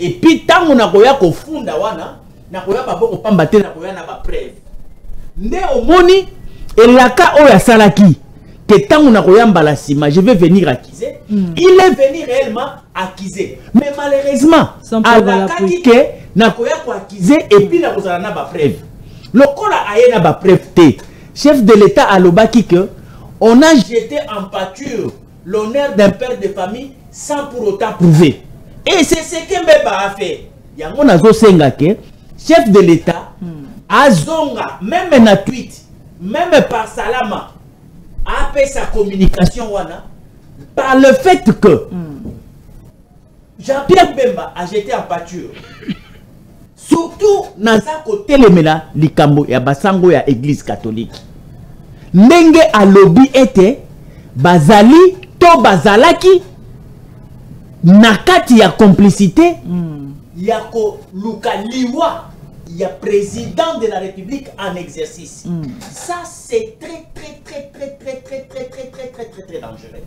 et puis tango na koya ko funda wana na koya baboko pambate na koya na ba preuve nde omoni elaka oya salaki que tango na koyambala sima je vais venir accuser il est venu réellement accuser mais malheureusement alakaki ke na koya ko accuser et puis na kozala na ba preuve lokola ayena ba preuve te chef de l'État alobaki que on a jeté en pâture l'honneur d'un père de famille sans pour autant prouver. Et c'est ce que Bemba a fait. Yango nazo senga ke chef de l'État azonga même na tweet même par salama a fait sa communication wana par le fait que Jean-Pierre Bemba a jeté en pâture surtout dans sa côté lemela likambo ya basango ya église catholique ndenge alobi ete bazali to bazalaki nakati ya complicité ya ko lukaliwa ya président de la République en exercice. Ça c'est très dangereux.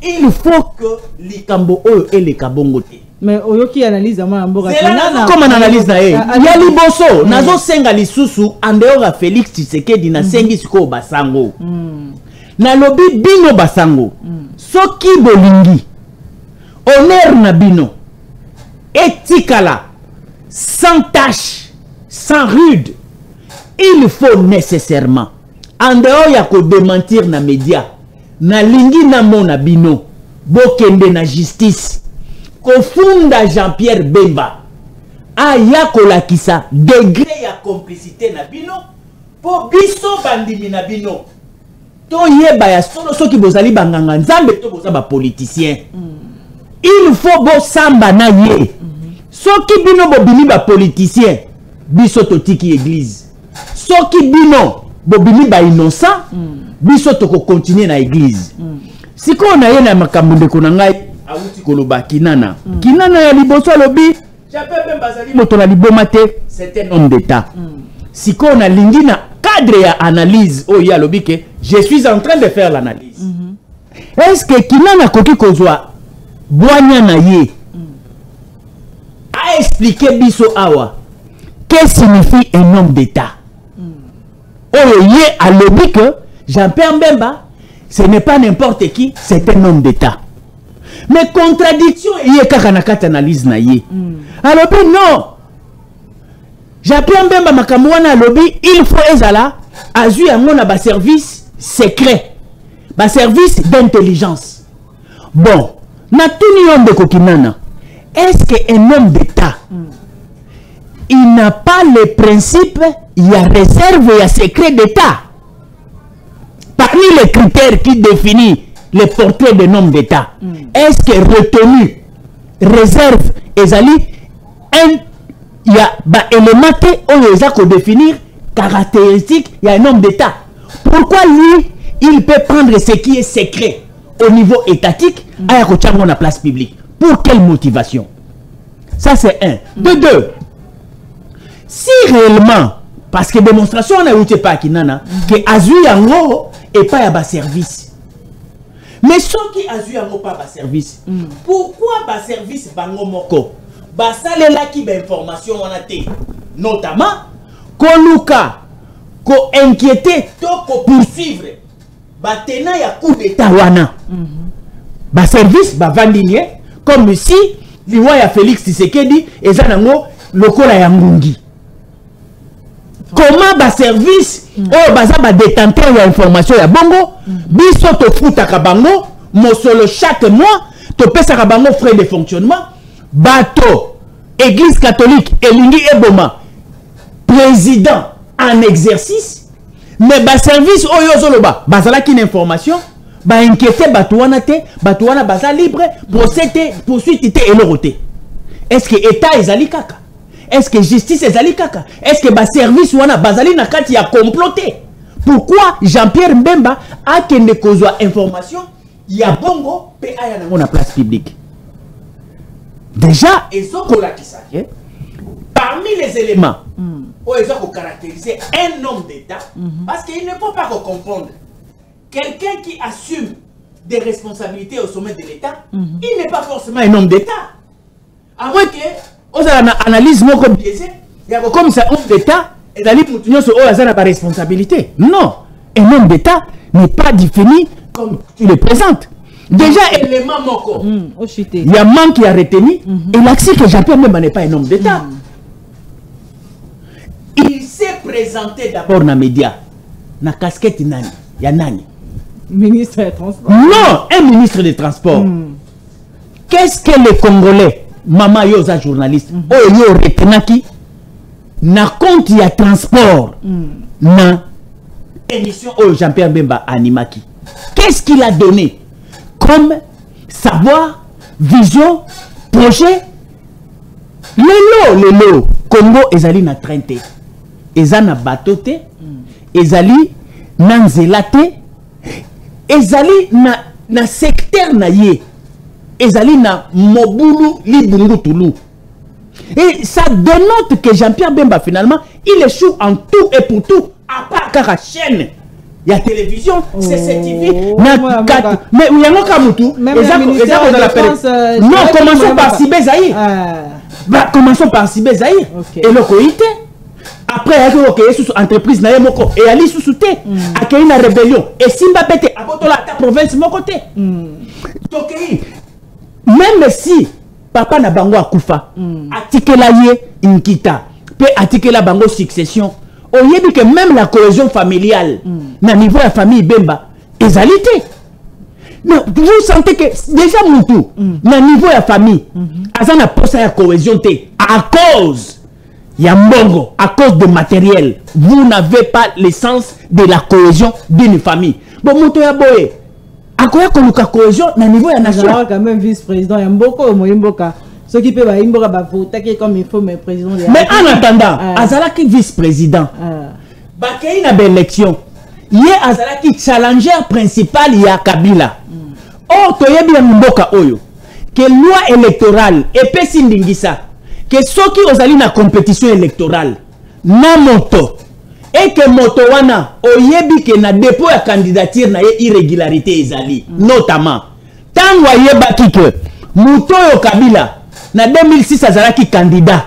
Il faut que likambo oyo et les kabongote. Mais oyoki analyse ama mboka comme analyse na ya liboso nazo senga lisusu andeora Félix Tshisekedi na sengi siko basango na lobi bino basango soki bolingi honneur na bino etikala sans tache sans rude il faut nécessairement en dehors ya ko démentir na média na lingi na mona bino bokende na justice kofunda Jean-Pierre Bemba aya kolakisa degré ya complicité na bino po biso bandimi na bino to yeba ya solo soki bozali banganga nzambe to boza ba politicien il faut bo samba na ye soki bino bobimi ba politicien biso totiki église soki bino bobimi ba innocent biso toko continuer na église siko na ye na makambo ndeko na ngai awuti koloba kinana kinana ya liboso lobi Jean-Pierre Bemba bazali moto na liboma te c'est un homme d'état siko na lingi na cadre ya analyse oh ya lobi ke je suis en train de faire l'analyse est-ce que kinana koki kozwa boanya na ye a expliqué biso awa qu'est-ce que signifie un homme d'état oh ye a lobi que Jean-Pierre Bemba ce n'est pas n'importe qui, c'est un homme d'état. Mais contradiction, il y a une analyse na ye. Alors non. Jean-Pierre Bemba makamwana lobby, il faut ezala azu yango na ba service secret. Ba service d'intelligence. Bon, na tuni yombe kokinana. Est-ce qu'un homme d'état il n'a pas le principe, il y a réserve, il y a secret d'état. Parmi les critères qui définissent le portrait d'un homme d'État, est-ce que retenu, réserve, ezali, il y a un élément qui définir caractéristique, il y a un homme d'État. Pourquoi lui, il peut prendre ce qui est secret au niveau étatique à la place publique? Pour quelle motivation? Ça c'est un. De deux, si réellement, parce que démonstration on a eu pas kinana, que azu yango et pas à bas service. Mais ceux qui azu yango pas bas service. Pourquoi bas service bango moko? Bas sale là qui ba information on a té. Notamment koluka ko inquiéter to ko poursuivre. Ba tena ya coup d'état wana. Bas service ba vandinier comme si liwa ya Félix Tshisekedi ezanango lokola ya ngungi. Comment ba service oh baza ba détenteur ya information ya bongo biso to futa ka bango mosolo chaque mois to pesa ka bango frais de fonctionnement bato église catholique elingi eboma président en exercice mais ba service oyo zoloba bazala ki information ba inquiéter bato wana te bato wana baza libre procéder poursuite te eloroté. Est-ce que état ezali kaka? Est-ce que justice ezali kaka? Est-ce que ba service wana bazali na kati ya comploté? Pourquoi Jean-Pierre Bemba a kende kozwa information ya bongo pe aya nango na place publique? Déjà ezokola kisake parmi les éléments où ils ont caractérisé un homme d'État parce qu'il ne faut pas confondre quelqu'un qui assume des responsabilités au sommet de l'État, il n'est pas forcément un homme d'État. À moins que on a une analyse comme biaisée, il y a comme ça un homme d'État et la libre sur la responsabilité. Non, un homme d'État n'est pas défini comme tu le présentes. Déjà, élément moko. Il y a un manque qui a retenu et l'accès que Jean-Pierre Bemba n'est pas un homme d'État. Il s'est présenté d'abord dans les médias, dans la casquette nani, il y a nani. Ministre des Transports. Non, un ministre des Transports. Qu'est-ce que les Congolais, maman yoza journaliste, oh yo retenaki, na compte ya transport, na émission oh Jean-Pierre Bemba animaki. Qu'est-ce qu'il a donné comme savoir, vision, projet? Lelo, Congo ezali na trente, ezana batote, ezali na nzelate, ezali na secteur na ye, ezali na mobulu libungu tulu. Et ça dénote que Jean-Pierre Bemba finalement il échoue en tout et pour tout, à part la chaîne. Il y a télévision, CCTV, mais il y a un Kamutu. Non, commençons par Sibé Zahir. Commençons par Sibé Zahir. Et le Koïté. Après, il y a une entreprise et Ali Sousouté. Il y a une rébellion. Et Simba Pété, à la province, mon côté. Même si papa n'a bango à Koufa, article la Inkita, peut article la bango succession, on y dit que même la cohésion familiale, na niveau de la famille Bemba, est alité. Non, vous sentez que déjà Moutou, na niveau de la famille, Azan a posé la cohésion à cause, il y a mbongo, à cause de matériel. Vous n'avez pas l'essence de la cohésion d'une famille. Bon, Moutou ya boye, à quoi qu'on a cohésion na niveau de la nation. Quand même vice-président, il y a beaucoup Moyimboka. Ceux qui peuvent voter comme il faut, mais président. Mais en attendant, Azalaki vice-président, Bakay na élection, il y a Azalaki challenger principal, il y a Kabila. Oh, tu y a bien Mboka Oyo, que loi électorale, et puis Sindingisa, que ceux qui ont allé dans la compétition électorale, na moto, et que moto wana, oyebi que na dépôt de candidature na irrégularité ezali, notamment, tant voyez que moto yo Kabila, na 2006 azalaki candidat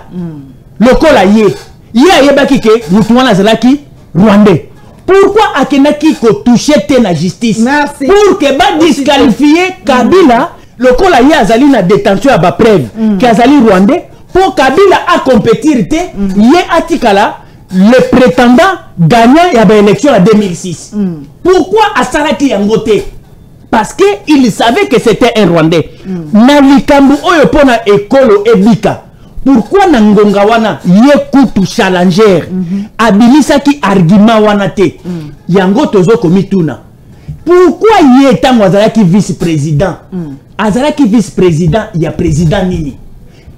lokola ye ayebaki ke mutu wana azalaki rwandais. Pourquoi akenaki ko toucher te na justice? Merci. Pour que ba disqualifier Kabila lokola ye azali na détention ya ba preuve que azali rwandais, pour Kabila a compétir te ye atikala le prétendant gagnant ya ba élection en 2006. Pourquoi asalaki yango te? Parce qu'il savait que c'était un Rwandais. Nalikambu oyo pona ekolo ebika. Pourquoi nangonga wana yekutu challenger abilisaki argument wana te yango tozo komituna. Pourquoi ye tango azalaki vice-président? Azalaki vice-président ya président nini?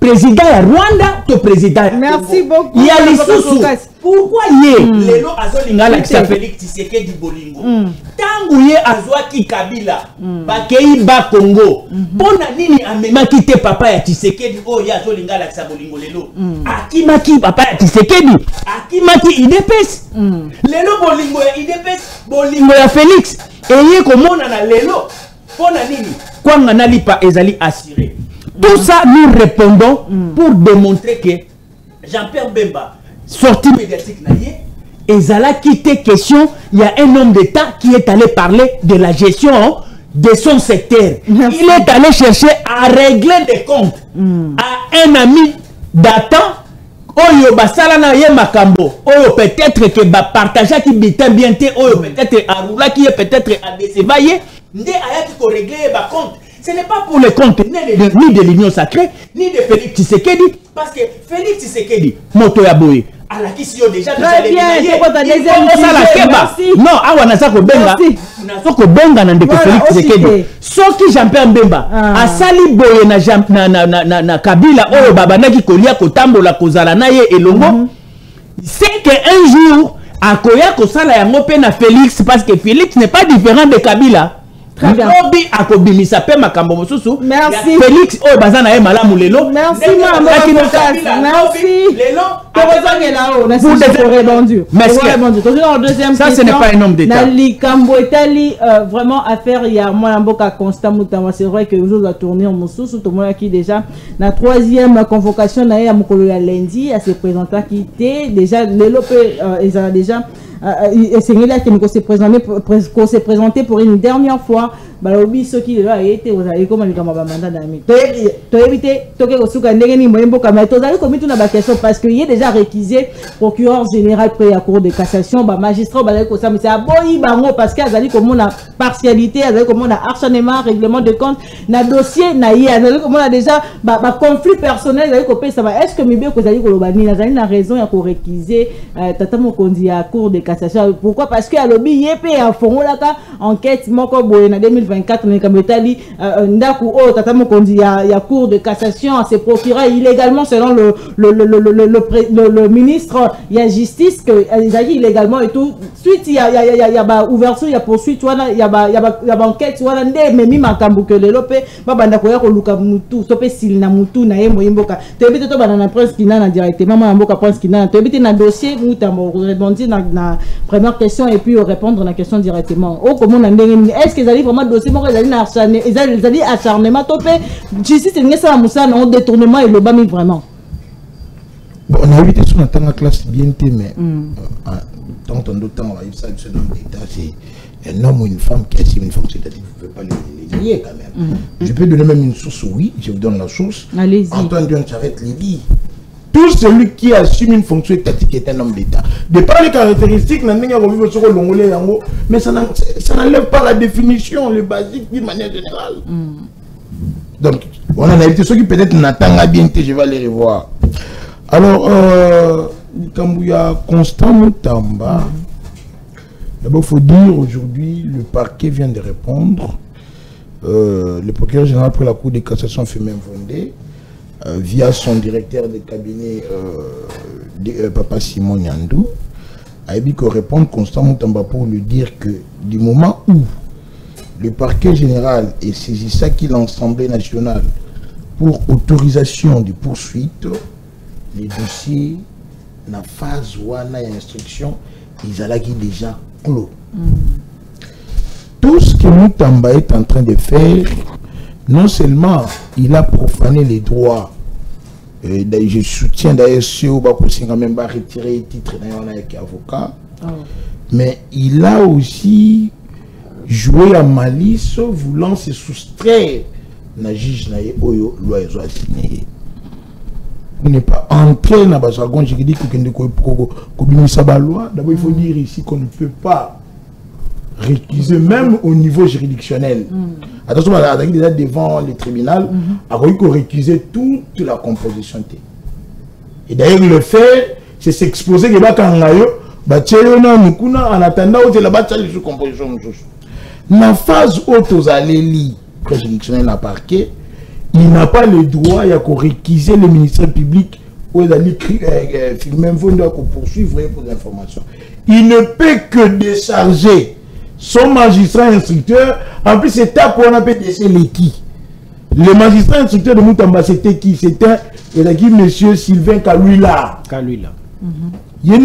Président ya Rwanda to président. Merci beaucoup. Il y a les sous. Pourquoi ye lelo azolingala kisa Félix Tshisekedi bolingo? Tangu ye azwaki Kabila bakei ba Congo. Pona nini amemaki te papa ya Tshisekedi o ya azolingala kisa bolingo lelo? Akimaki papa ya Tshisekedi, akimaki IDPS. Lelo bolingo ya IDPS, bolingo ya Félix eye komona na lelo. Pona nini? Kwanga nalipa ezali assuré. Tout ça, nous répondons pour démontrer que Jean-Pierre Bemba, sorti médiatique, et Zala quitté question, il y a un homme d'État qui est allé parler de la gestion de son secteur. Merci. Il est allé chercher à régler des comptes à un ami datant. Oyo basala na ye makambo. Oyo peut-être que ba partager qui bitin bien te. Oyo peut-être à roula qui est peut-être à décevailler. Ndé ayaki ko régler ba compte. Ce n'est pas pour le compte ni de l'Union sacrée, ni de Félix Tshisekedi, parce que Félix Tshisekedi, Moto Yaboye, à la question déjà, très bien, c'est pour ta deuxième question. Non, awa nazako benga, nazako benga na ndeko Félix Tshisekedi. Soki Jean-Pierre Bemba, asali boye na Kabila, oyo babanaki kolia kotambola kozala na ye elongo, c'est que un jour, akoya kosala yango pe na Félix, parce que Félix n'est pas différent de Kabila. Merci. Félix oh bazana e malamu lelo. Merci maman. Merci. Ça ce n'est pas un homme d'État. Vraiment affaire il y a moi mboka constant mutama. C'est vrai que aujourd'hui la tournée en Moussous tout le monde qui déjà la troisième convocation na ya mukolo ya lundi à se présenter qui était déjà lelo ils ont déjà c'est là que nous s'est présenté pour une dernière fois. Balobi ceux qui là été vous avez comme le mandat d'ami. To éviter toke kosuka ndenge ni moyembo kama tozali komi tuna ba question parce que il est déjà réquisé procureur général près à cour de cassation ba magistrat ba ko ça mais c'est aboyi bango parce que azali comme on a partialité azali comme on a acharnement règlement de compte na dossier na ye azali comme on a déjà ba conflit personnel azali ko pe ça va est-ce que mibe ko azali ko lobani azali na raison ya ko réquiser tata mokondi à cour de cassation pourquoi parce que alobi yepé a fongolaka enquête moko boye na 2024 mais comme Italie ndaku o tata mokondi ya cour de cassation à se procurer illégalement selon le ministre il y a justice que il illégalement et tout suite il y a ba ouverture il y a poursuite wana il y a ba enquête wana nde memi makambu que le lope ba banda ko ya ko luka mutu to pe sil na mutu na ye moyemboka to ebite to bana na presse kinana directement ma mboka presse kinana to ebite na dossier mutambo répondre na première question et puis répondre na question directement o comment na ndenge est-ce que ils vraiment dossier moko ils allaient acharnement topé justice c'est ça musa non détournement et le bami vraiment bon on a vu sur la classe bien mais tant d'autant ça ce nom d'état c'est un homme ou une femme qui a signé une fonction étatique vous ne pouvez pas les lier quand même je peux donner même une source oui je vous donne la source allez-y Antoine Dion Charette les dit tout celui qui assume une fonction étatique est un homme d'État. De par les caractéristiques, mais ça n'enlève pas la définition, le basique d'une manière générale. Donc, on en a été ceux qui peut-être n'attendent bien, je vais les revoir. Alors, quand il y a Constant Moutamba, d'abord, il faut dire aujourd'hui, le parquet vient de répondre. Le procureur général pour la Cour de cassation, Firmin Vondé, via son directeur de cabinet, Papa Simon Nyandou, a dit qu'on répond Constant Moutamba pour lui dire que du moment où le parquet général est saisi ça qui l'Assemblée nationale pour autorisation de poursuite, les dossiers, la phase où on a instruction, ils allaient déjà clos. Tout ce que Moutamba est en train de faire, non seulement il a profané les droits, je soutiens d'ailleurs ceux qui ont même retiré le titre avec avocat, mais il a aussi joué à malice voulant se soustraire na juge na oyo loi ezo assigné. On n'est pas entré dans le jargon juridique que la loi. D'abord, il faut dire ici qu'on ne peut pas récuser, même au niveau juridictionnel. Attention, on a déjà devant le tribunal, il faut récuser toute la composition. Et d'ailleurs, le fait, c'est s'exposer que en attendant que la bataille de composition. La phase haute aux allées juridictionnel la parquet, il n'a pas le droit de réquiser le ministère public ou d'aller filmer pour poursuivre pour l'information. Il ne peut que décharger son magistrat instructeur. En plus, c'est ça qu'on appelle l'équipe. Le magistrat instructeur de Moutamba, c'était qui? C'était M. Sylvain Kalula. Il y a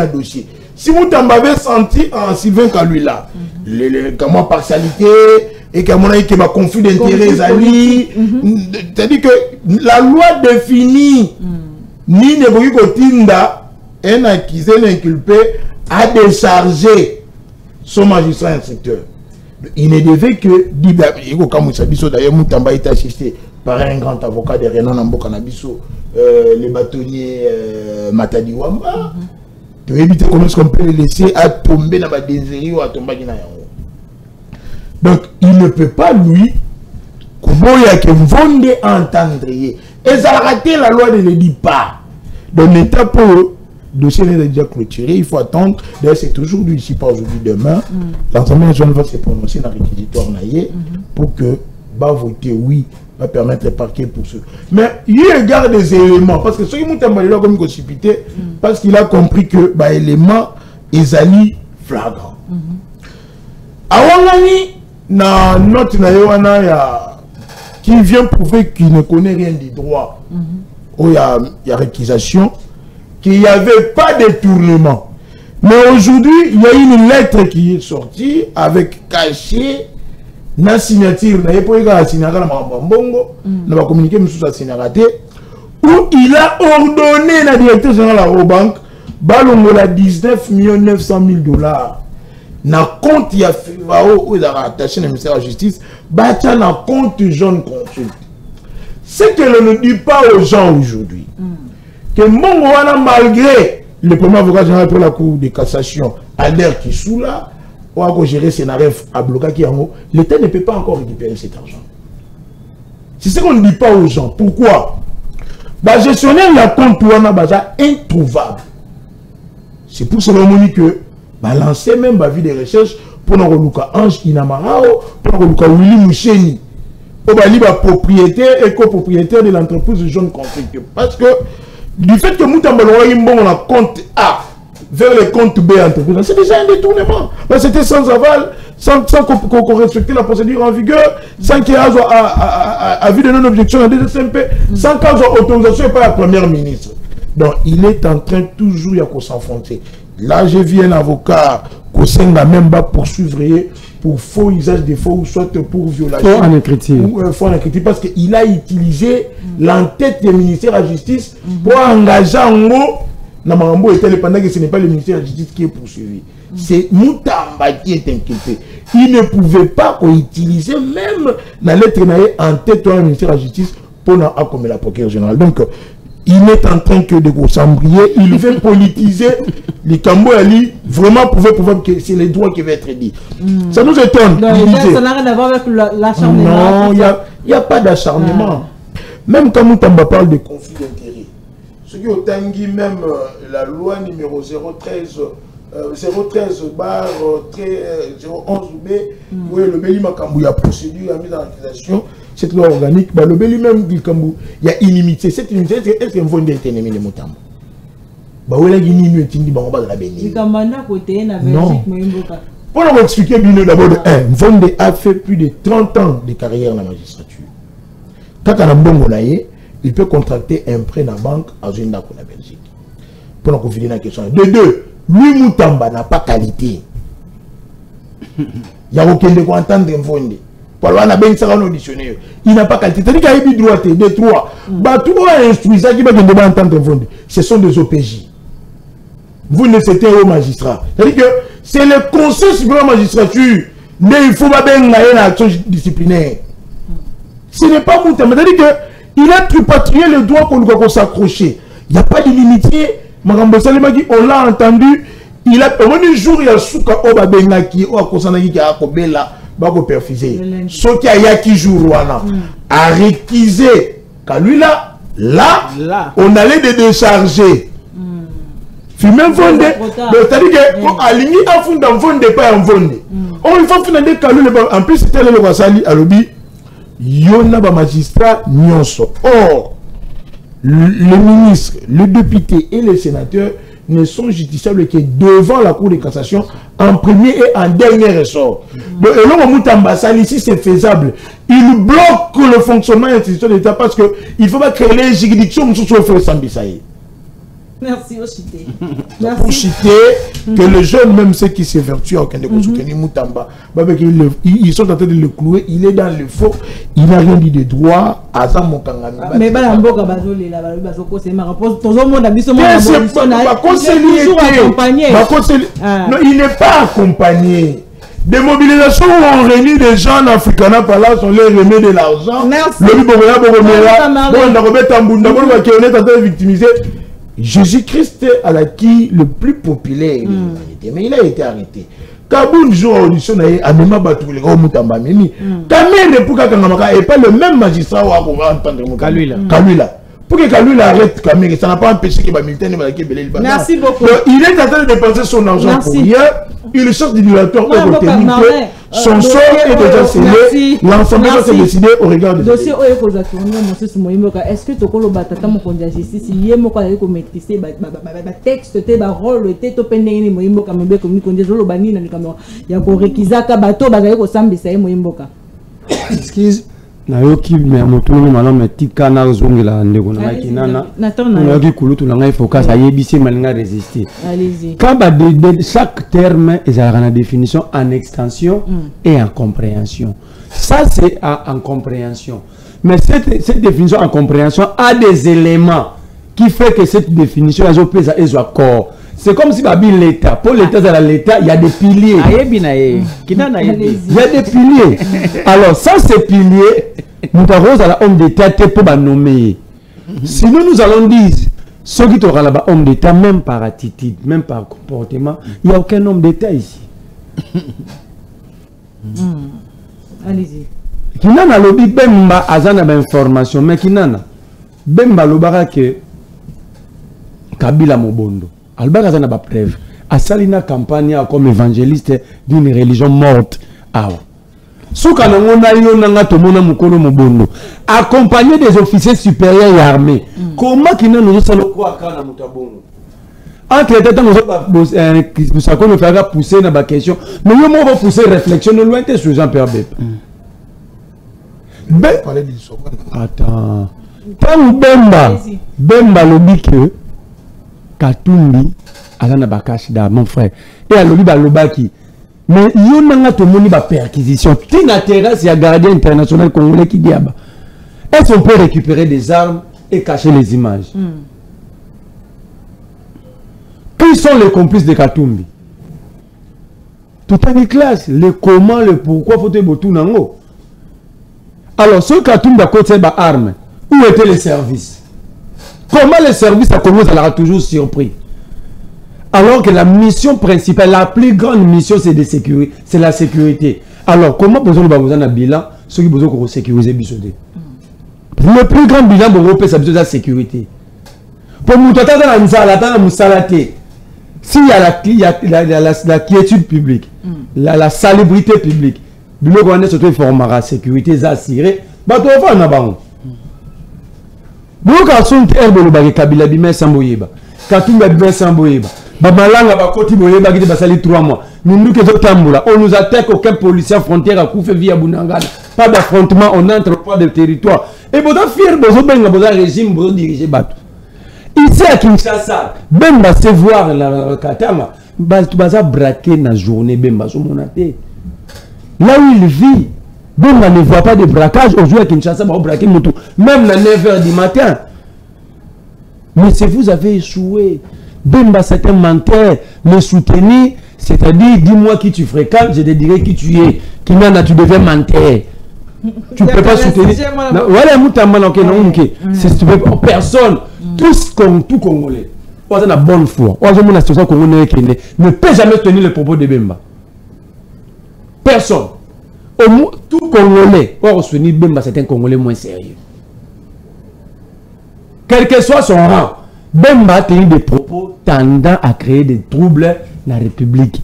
un dossier. Si Moutamba avait senti en Sylvain Kalula, comment partialité, et qu'il y a un conflit d'intérêts, c'est-à-dire que la loi définit ni Tinda, un accusé, l'inculpé, à décharger son magistrat instructeur. Il ne devait que, d'ailleurs, Moutamba est assisté par un grand avocat de Renan Nambo Kanabiso, le bâtonnier Matadi Wamba. Pour éviter comment est-ce qu'on peut le laisser à tomber dans la désirée ou à tomber dans la. Donc, il ne peut pas, lui, comment il y a que Vonde entendre. Et ça a raté la loi ne le dit pas. Donc, l'état pour le dossier est déjà clôturé, il faut attendre. D'ailleurs, c'est toujours lui ici, pas aujourd'hui, demain. L'Assemblée nationale va se prononcer dans le réquisitoire pour que, va voter oui, va permettre le parquet pour ceux. Mais il regarde des éléments, parce que ceux qui m'ont emballé là comme précipité, parce qu'il a compris que, bah, éléments, ils allaient flagrants. Awangani, na note na yoana qui vient prouver qu'il ne connaît rien du droit, où il y a réquisition, qu'il n'y avait pas de détournement. Mais aujourd'hui, il y a une lettre qui est sortie avec cachet, na signature, na communiqué où il a ordonné la directrice générale de la banque, balongola 19 900 000 $. Na compte il y a attaché le ministère de la Justice, bâti na compte jeune consulte. Ce que l'on ne dit pas aux gens aujourd'hui, que Mongoana, malgré le premier avocat général pour la Cour de cassation, Alder Kissoula, ou à gérer scénario à bloquer l'État ne peut pas encore récupérer cet argent. C'est ce qu'on ne dit pas aux gens. Pourquoi? La gestionnaire la compte introuvable. C'est pour cela que balancer même ma vie de recherche pour nous relouka Ange Inamarao, pour nous relouka Willy Moucheni, pour nous propriétaire et copropriétaire de l'entreprise de Jeune Conflict. Parce que du fait que Moutamba on a compte A vers le compte B entreprise, c'est déjà un détournement. C'était sans aval, sans qu'on respecte la procédure en vigueur, sans qu'il y ait avis de non-objection à DSMP, sans qu'il y ait autorisation par la première ministre. Donc il est en train toujours de s'enfoncer. Là, j'ai vu un avocat qui n'a même pas poursuivre pour faux usage des faux, soit pour violation. Faux en écriture. Faux en écriture, parce qu'il a utilisé l'entête du ministère de la Justice pour engager en mot. Pendant que ce n'est pas le ministère de la Justice qui est poursuivi. C'est Moutamba qui est inquiété. Il ne pouvait pas utiliser même la lettre en tête du ministère de la Justice pour comme la procureur générale. Donc, il est en train que de s'embrier, il veut politiser les Cambodgiens, vraiment prouver que c'est les droits qui vont être dit. Ça nous étonne. Ça n'a rien à voir avec l'acharnement. Non, il n'y a pas d'acharnement. Même quand Moutamba parle de conflit d'intérêts, ce qui est tanguy, même la loi numéro 013 bar 011B, où le Béli Makambu, il y a procédure, il y a mise en accusation, cette loi organique, le Béli même, il y a inimité. Cette inimité, est-ce qu'il faut une ennemi de Moutamba? Où est-ce qu'il y a non. Pour nous expliquer, d'abord, Mvonde a fait plus de 30 ans de carrière dans la magistrature. Quand il peut contracter un prêt dans la banque à une banque en Belgique. Pour nous confiner la question. De deux, lui, Moutamba n'a pas qualité. Il n'y a aucun de quoi entendre Mvonde. Pour lui, il n'a pas qualité. C'est-à-dire qu'il y a droit de trois. Tout le monde instruit ça qui va entendre Mvonde. Ce sont des OPJ. Vous ne c'était au magistrat. C'est-à-dire que c'est le conseil supérieur de la magistrature. Mais il faut pas bien une action disciplinaire. Ce n'est pas Moutamba. C'est-à-dire qu'il a tripatrié le droit qu'on doit s'accrocher. Il n'y a pas d'illimité. On l'a entendu. Il a un jour, il y a Souka Oba Bengaki, ou à Kosanagi qui a Kobela, Bako perfusé. Ce qui a Yaki Jourouana a réquisé. Quand lui là, on allait de décharger. Même Vonde, c'est-à-dire que Aligny a fondé un Vonde, pas un Vonde. Il faut fonder Kalou, en plus c'était le Wasali à l'obi. Yona ba magistrat nyonso. Or, le ministre, le député et les sénateurs ne sont justiciables que devant la Cour de cassation en premier et en dernier ressort. Donc, et là, Moutamba, ici c'est faisable. Il bloque le fonctionnement de l'institution d'État parce qu'il ne faut pas créer les juridictions sur le Sambisaï. Merci Ochité. Pour citer que les jeunes, même ceux qui s'évertuent à aucun de soutenir Moutamba, ils sont en train de le clouer, il est dans le faux, il n'a rien dit de droit à ça mon kangami. Mais Balamboka Bazoli, la Bazoko, c'est ma réponse. Tout le monde a vu ce non, il n'est pas accompagné. Des mobilisations où on réunit des gens en africains par là, on les remet de l'argent. Merci. Jésus-Christ a l'acquis le plus populaire de l'humanité, mais il a été arrêté. Kaboun joue à audition à Nema Batou, les gros Moutamba Mimi. Kamé ne pourra pas le même magistrat où on va entendre Kalula. Pour que Kalula arrête Kamé, ça n'a pas empêché que les militaires ne soient pas. Merci beaucoup. Il est en train de dépenser son argent pour rien. Il cherche des dilateurs pour obtenir que son sort est déjà scellé. L'ensemble va se décider au regard de dossier. Est-ce que tu as le batata mon conduit justice il y a mon collègue comme maîtriser texte te rôle te to pendeni moyimbo kambe comme conduit le bani na kamera ya ko rekizaka bato bazali ko sambisa ye moyimboka. Excuse nayoki me motulu malo me tikana zongela ndeko na kinana nayoki kulutu na ngai focus ayebisi malinga résister. Allez-y. Quand de chaque terme est en définition en extension et en compréhension. Ça c'est en compréhension. Mais cette définition en compréhension a des éléments qui fait que cette définition est accord. C'est comme si l'État, pour l'État, il y a des piliers. Il y a des piliers. Alors, sans ces piliers, nous avons un homme d'État pour nommer. Sinon, nous allons dire, ceux qui auront là-bas, homme d'État, même par attitude, même par comportement, il n'y a aucun homme d'État ici. Allez-y. Kinana lobi bemba azana ba information, mais kinana bemba lobara que Kabila Mobondo. Albert Azana ba preuve. Asalina campagne comme évangéliste d'une religion morte. Ah. Souka nangona yo nanga tomona mukolo Mobondo. Accompagné des officiers supérieurs et armés. Comment kina nous salo quoi kana mutabongo. Entre temps nous ça qu'on faire pousser na ba question. Mais yo mo va pousser réflexion no loin te sur Jean-Pierre Bep. Attends. Tant Bemba lobi que Katumbi Alana Bakashida, mon frère. Et à l'Oliba Lobaki. Mais il y a une perquisition. Tina Terrasse, il y a un gardien international congolais qui dit est-ce qu'on peut récupérer des armes et cacher les images? Qui sont les complices de Katumbi? Tout en classe. Le comment, le pourquoi, faut-il tout nango. Alors, ce Katumbi a côté des armes, où étaient les services? Comment les services à Congo sera toujours surpris? Alors que la mission principale, la plus grande mission, c'est de sécurité, c'est la sécurité. Alors, comment besoin de un bilan, ceux qui besoin de sécuriser Bissodé? Le plus grand bilan de l'Europe, c'est la sécurité. Pour nous, s'il y a la quiétude publique, la salubrité publique, nous avons surtout informer la sécurité assurée, nous avons Boka son terre de Kabila Bimé Samboyeba. Katumba Bimé Samboyeba. Babalanga Bakoti Boyeba qui basali 3 mois. Nous que Tamboula. On nous attaque, aucun policier frontière à Koufé via Bunangana. Pas d'affrontement, on entre pas de territoire. Et vous êtes fiers de ce régime pour diriger Batou. Ici à Kinshasa, Bemba se voir la Katama. Baza braqué dans la journée Bemba sur mon athée. Là où il vit. Bemba ne voit pas de braquage. Aujourd'hui à Kinshasa, on va braquer Moutou. Même à 9h du matin. Mais si vous avez échoué, Bemba c'est un menteur. Le soutenir, c'est-à-dire, dis-moi qui tu fréquentes, je te dirai qui tu es. Qui n'a tu deviens menteur. Tu ne peux pas soutenir. Voilà, c'est personne. Tous comme tout Congolais. On a la bonne foi. On a la situation congolaise ne peut jamais tenir le propos de Bemba. Personne. Tout Congolais, on soutenir Bemba, c'est un Congolais moins sérieux. Quel que soit son rang, Bemba a tenu des propos tendant à créer des troubles dans la République.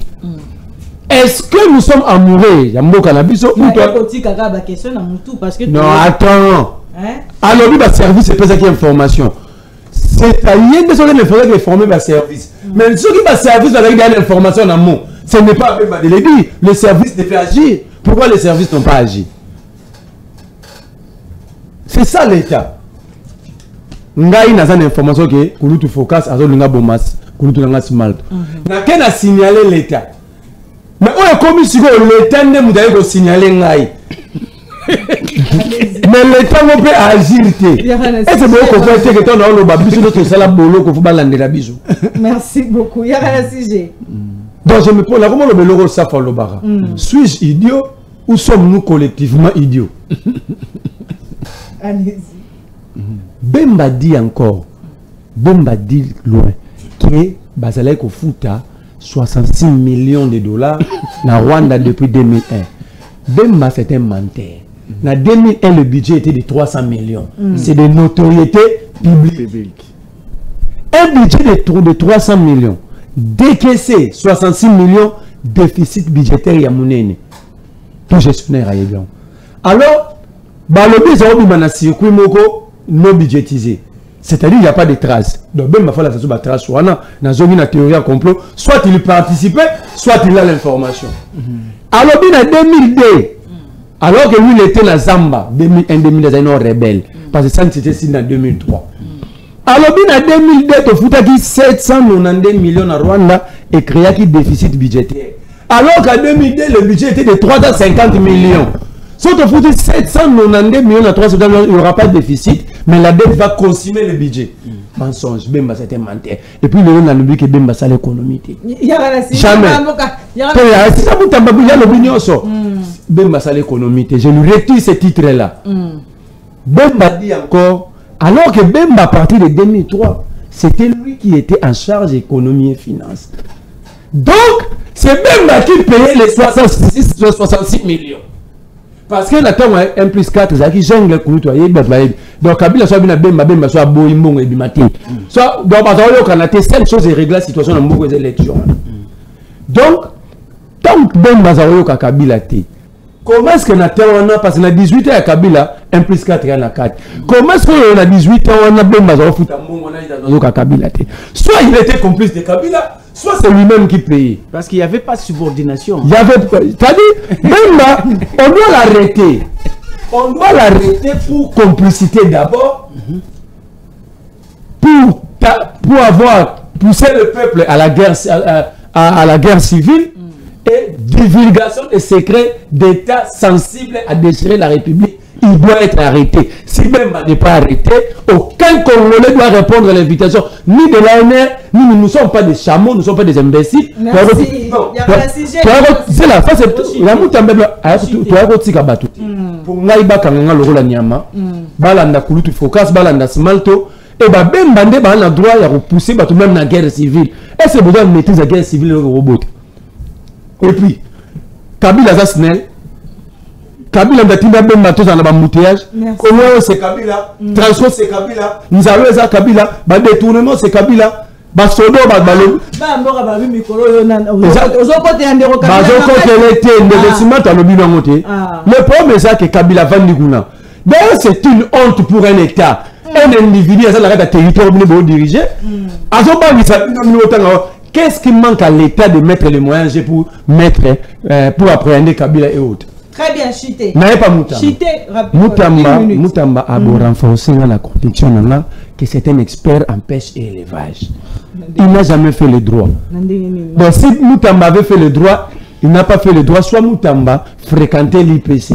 Est-ce que nous sommes amoureux? Non, attends. Alors, le service, c'est pas ça qui est information. C'est-à-dire que les gens qui former le service. Mais ceux qui ont service avec l'information en amont, ce n'est pas Bemba de le dire. Le service devait agir. Pourquoi les services n'ont pas agi? C'est ça l'État. Ngai n'a pas d'information que Kouloutou Focus a zonga bomas, Kouloutou nanga smalt. Na ken a signalé l'État. Mais on est comme si l'État ne m'a pas signalé Ngai. Mais l'État ne peut agir. Et c'est bon qu'on fait que ton on va biso notre sala bolo qu'on faut balander la bisou. Merci beaucoup. Il y a un sujet. Donc je me pose là, comment le Beloro Safa Lobara? Suis-je idiot ou sommes-nous collectivement idiots? Allez-y. Bemba dit encore, Bemba dit loin, que Bazalek au Fouta 66 millions de dollars na Rwanda depuis 2001. Bemba c'est un menteur. En 2001, le budget était de 300 millions. C'est de notoriété publique. Un budget de 300 millions. Décaissé 66 millions, déficit budgétaire Yamounene. Tout gestionnaire à Yébion. Alors, le circuit non budgétisé. C'est-à-dire qu'il n'y a pas de traces. Donc, ben, il faut la trace. Dans une théorie à complot, soit il participait, soit il a l'information. Alors, en 2002, alors que lui, il était dans Zamba, 2001-2002, il était rebelle. Parce que ça, c'était signé en 2003. Alors, en 2002, il a 792 millions à Rwanda et créé un déficit budgétaire. Alors qu'en 2002, le budget était de 350 millions. Si on fout 792 millions à 350 millions, il n'y aura pas de déficit, mais la dette va consumer le budget. Mensonge, Bemba c'était menteur. Et puis, on a oublié que Bemba ça l'économie. Jamais. Il y a l'opinion. Bemba ça l'économie. Je lui retire ce titre-là. Bemba dit encore, alors que Bemba à partir de 2003, c'était lui qui était en charge économie et finances. Donc, c'est Bemba qui payait les 66 millions. Parce que la temps 1 plus 4, c'est qui jungle donc Kabila soit bien Bemba soit boimbon et bimatin. Soit donc au Canada 5 choses et régler la situation dans beaucoup d'élections. Donc tant que Bemba zaoyo Kabila té. Comment est-ce que on a parce que na 18 ans à Kabila 1 plus 4 à 4. Comment est-ce qu'on a 18 ans on a Bemba zaoyo futa mbongo na Kabila té. Soit il était complice de Kabila, soit c'est lui-même qui payait. Parce qu'il n'y avait pas de subordination. Il y avait, c'est-à-dire, Bemba, on doit l'arrêter. On doit l'arrêter pour complicité d'abord, pour avoir poussé le peuple à la guerre, à la guerre civile et divulgation des secrets d'État sensibles à déchirer la République. Il doit être arrêté. Si Bemba n'est pas arrêté, aucun Congolais doit répondre à l'invitation, ni de l'ANR, ni nous ne sommes pas des chameaux, nous ne sommes pas des imbéciles. Merci. C'est la face. La moutambe, tu as retiré Kabatu. Pour Naïba Kanga, le rôle à Niama, Balanda Kouloutou Focus, Balanda Smalto, Et bah ben bandé bah on a droit à repousser bah tout même la guerre civile. Et c'est besoin de maîtriser la guerre civile le robot. Et puis Kabila Zasnel, Kabila Ndatimba ben matos dans l'embouteillage. Comment c'est Kabila, transport c'est Kabila, nous allons ça Kabila, bah détournement c'est Kabila. Basodo balou ba mbora ba bi mikolo yo na ozo côté ndero Kabila bazo côté l'été négociement à lobi na ngoté le problème c'est que Kabila vandi kuna d'ailleurs c'est une honte pour un état un individu ça la territoire bien diriger azo ba bisa qu'est-ce qui manque à l'état de mettre les moyens pour mettre pour appréhender Kabila et autres. Très bien, Chité. N'ayez pas Moutamba. Chité, Moutamba a beau renforcer la conviction que c'est un expert en pêche et élevage. Il n'a jamais fait le droit. Donc si Moutamba avait fait le droit, il n'a pas fait le droit, soit Moutamba fréquentait l'IPC.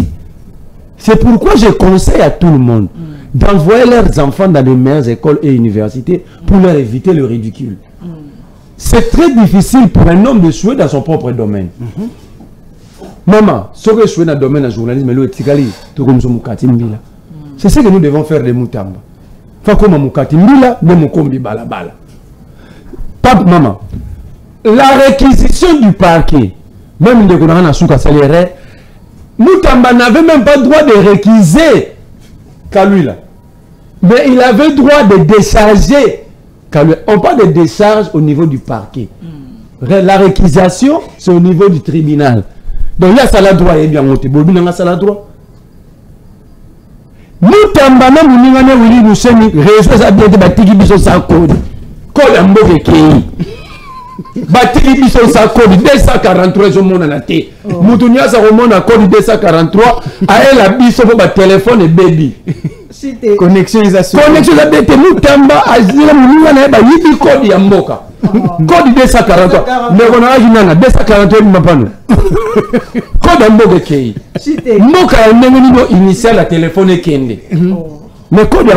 C'est pourquoi je conseille à tout le monde d'envoyer leurs enfants dans les meilleures écoles et universités pour leur éviter le ridicule. C'est très difficile pour un homme de jouer dans son propre domaine. Maman, ce que je suis dans le domaine du journalisme, c'est ce que nous devons faire de Moutamba. Fakoma Moukatimbila, de Moukombi Balabala. Pape, maman, la réquisition du parquet, même de Kourana Souka Saléré, Moutamba n'avait même pas le droit de réquiser Kalula. Mais il avait le droit de décharger Kalula. On parle de décharge au niveau du parquet. La réquisition, c'est au niveau du tribunal. Donc là, ça l'a droit, et bien monté. Bobi n'a pas droit. Moutamba na muningane wili museni réseau ça bien de batiki biso sa code. Code amboke kei. Batiki biso sa code 243 au monde na té. Mutunya sa remona code 243 a elle a biso pour ba téléphone et baby. Connexion is connexion la bête Moutamba azila muningane ba yibi code ya mboka. Code 243 mais on a jinana 243 mapano. Code amboke kei. Mboka nengo initial la téléphone kende. Mais code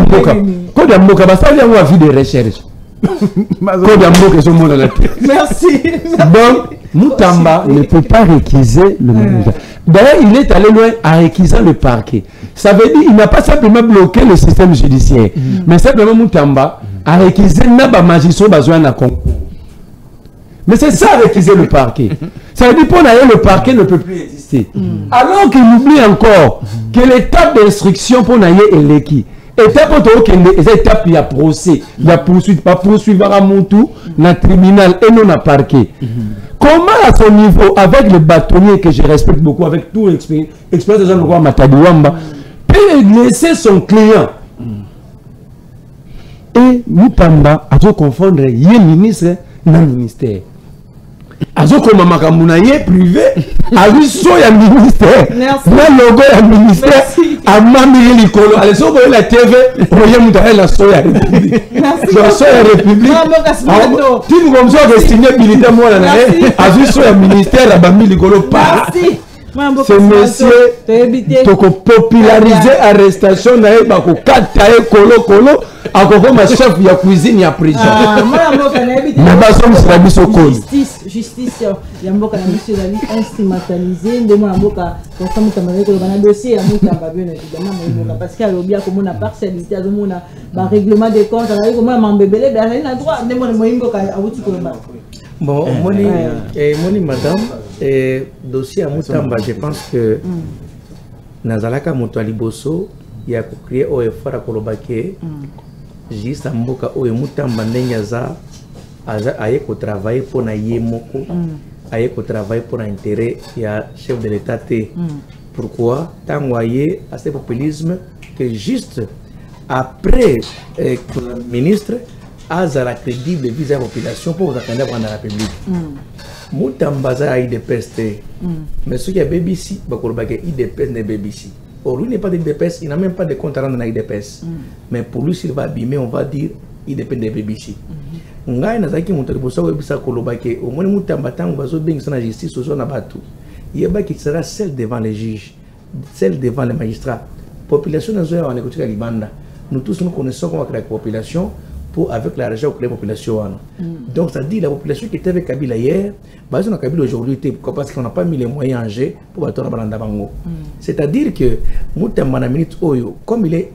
amboka basa ya wa vie de recherche. Code amboka so monde la tête. Merci. Donc Moutamba ne peut pas réquiser le monde. D'ailleurs, il est allé loin à réquiser le parquet. Ça veut dire qu'il n'a pas simplement bloqué le système judiciaire, mais simplement Moutamba a réquisé Naba Magistrat besoin d'un concours. Mais c'est ça réquiser le parquet. Ça veut dire pour le parquet ne peut plus exister. Alors qu'il oublie encore que l'étape d'instruction pour naïe est l'équipe. Étape étape il y a procès, il y a poursuite, pas poursuivre à mon tour, dans le tribunal et non à parquet. Comment à son niveau, avec le bâtonnier que je respecte beaucoup, avec tout l'expérience de Jean-Louis Matadiwamba, peut laisser son client. Et Moutamba a dû confondre le ministre et le ministère. Azo comme makamuna ye privé a vu soya ministère na logo ya ministère a mamiri likolo ale so ko la TV oye mutale la soya république la soya république tu comme ça que signer militaire moi na a vu soya ministère a bami likolo pas ce monsieur toko populariser arrestation na e ba ko kata e kolo kolo akoko ma chef ya cuisine ya prison na ba som sera biso ko justice ya mboka na monsieur Dali instrumentalisé de moi mboka pour ça Moutamba ko bana dossier ya Moutamba bien évidemment mboka parce que alobia ko mona partialité à mona ba règlement des comptes ala ko mona mambebele ba na droit de mona mboka awuti ko ba. Bon, moni madame, dossier à Moutamba, je pense que Nazalaka Moutali Bosso, il y a créé au effort à Kolobake, juste à Mboka ou Moutamba Nenyaza, aye ko travailler pour na yemoko, aye ko travailler pour l'intérêt, il y a chef de l'État. Pourquoi tant voyez à ce populisme que juste après le ministre, Azara crédible vis à la population pour vous attendre dans la République. Moutamba a eu des pestes. Mais ceux qui ont BBC, il des pestes de BBC. Or, lui n'est pas de DPS, il n'a même pas de compte à rendre dans DPS. Mais pour lui, s'il va abîmer, on va dire il dépend de BBC. On a un qui monte le bosso et bisa kolobake. Au moins, Moutamba tant va se bien sur la justice, sur son abattu. Il y a qui sera celle devant les juges, celle devant les magistrats. Population dans un écoute à Libanda. Nous tous nous connaissons comment la population. Pour avec l'argent créer la population. Donc ça dit la population qui était avec Kabila hier, basée sur Kabila aujourd'hui, parce qu'on n'a pas mis les moyens en jeu pour battre la Bango. C'est-à-dire que Moutamba na minute Oyo, comme il est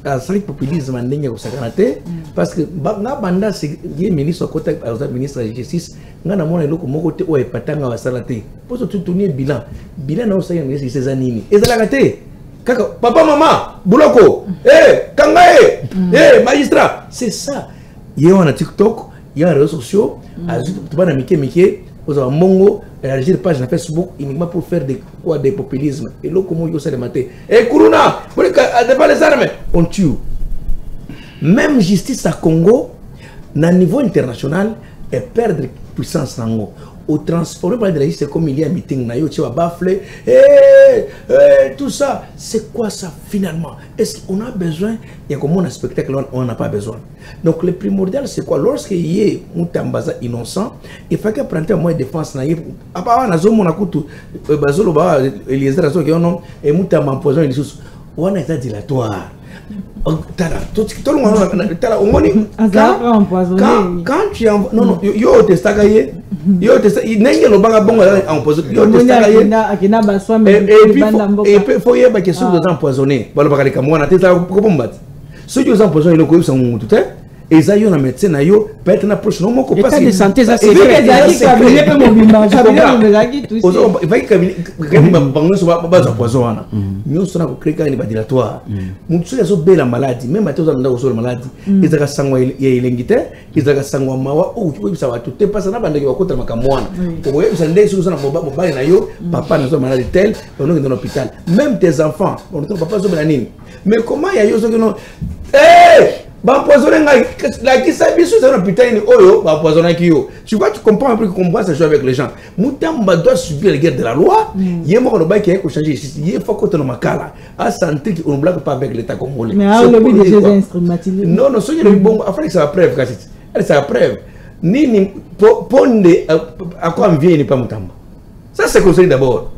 asali populisme ndenge ko sakanate parce que nga banda c'est ministre côté ministre de justice nga na mona eloko moko te o epatanga wasala te poso tutunye bilan na osaya ministre ces années ezalaka te kaka papa maman buloko kanga magistrat c'est ça yéon na TikTok il y a les réseaux sociaux azu tubana mike aux mongo élargir page na Facebook uniquement pour faire des populismes et là comment yo ça le matin Kuruna pour devant les armes on tue même justice à Congo na niveau international et perdre puissance nango au transformer par de la justice comme il y a meeting na yo tu vas bafler tout ça c'est quoi ça finalement est-ce qu'on a besoin il y a comme un spectacle on n'a pas besoin donc le primordial c'est quoi lorsqu'il y a Mutambaza innocent il faut que prendre un moyen de défense na à part na zo mona kutu bazolo ba Eliezer azo que non et Mutamba empoisonné les sous on est dilatoire tala tout le monde tala au moins quand tu non yo testaka ye yo testa nenge lo banga bongo empoisonné yo testaka ye et puis faut y avoir question de empoisonné balo bakali kamwana testa ko bombat ceux qui ont empoisonné le ko sont tout et ça yo na médecin na yo peut-être na proche non moko parce que de santé ça c'est cabinet pe mobimba il va cabinet bango so ba empoisonné nous sona ko créer ni dilatoire mutu ya so bela maladie même à toza ndako so maladie ezaka sangwa ya elengite ezaka sangwa mawa o ko bisa watu te pasa na bandaki wakota makamwana ko yebisa ndé so na mobali na yo papa na so maladie tel on est dans l'hôpital même tes enfants on ne papa so bela nini mais comment ya yo so que non empoisonné la qui s'habille sur un putain oyo empoisonné qui yo tu vois tu comprends un peu comment ça joue avec les gens Mutamba doit subir les guerres de la loi il y a moi le bail qui a changé il faut que tu makala à sentir qu'on blague pas avec l'état congolais mais à l'objet des jeux instrumentaux non c'est le bon après ça preuve elle ça preuve ni ponde à quoi vient ni pas Mutamba ça c'est conseil d'abord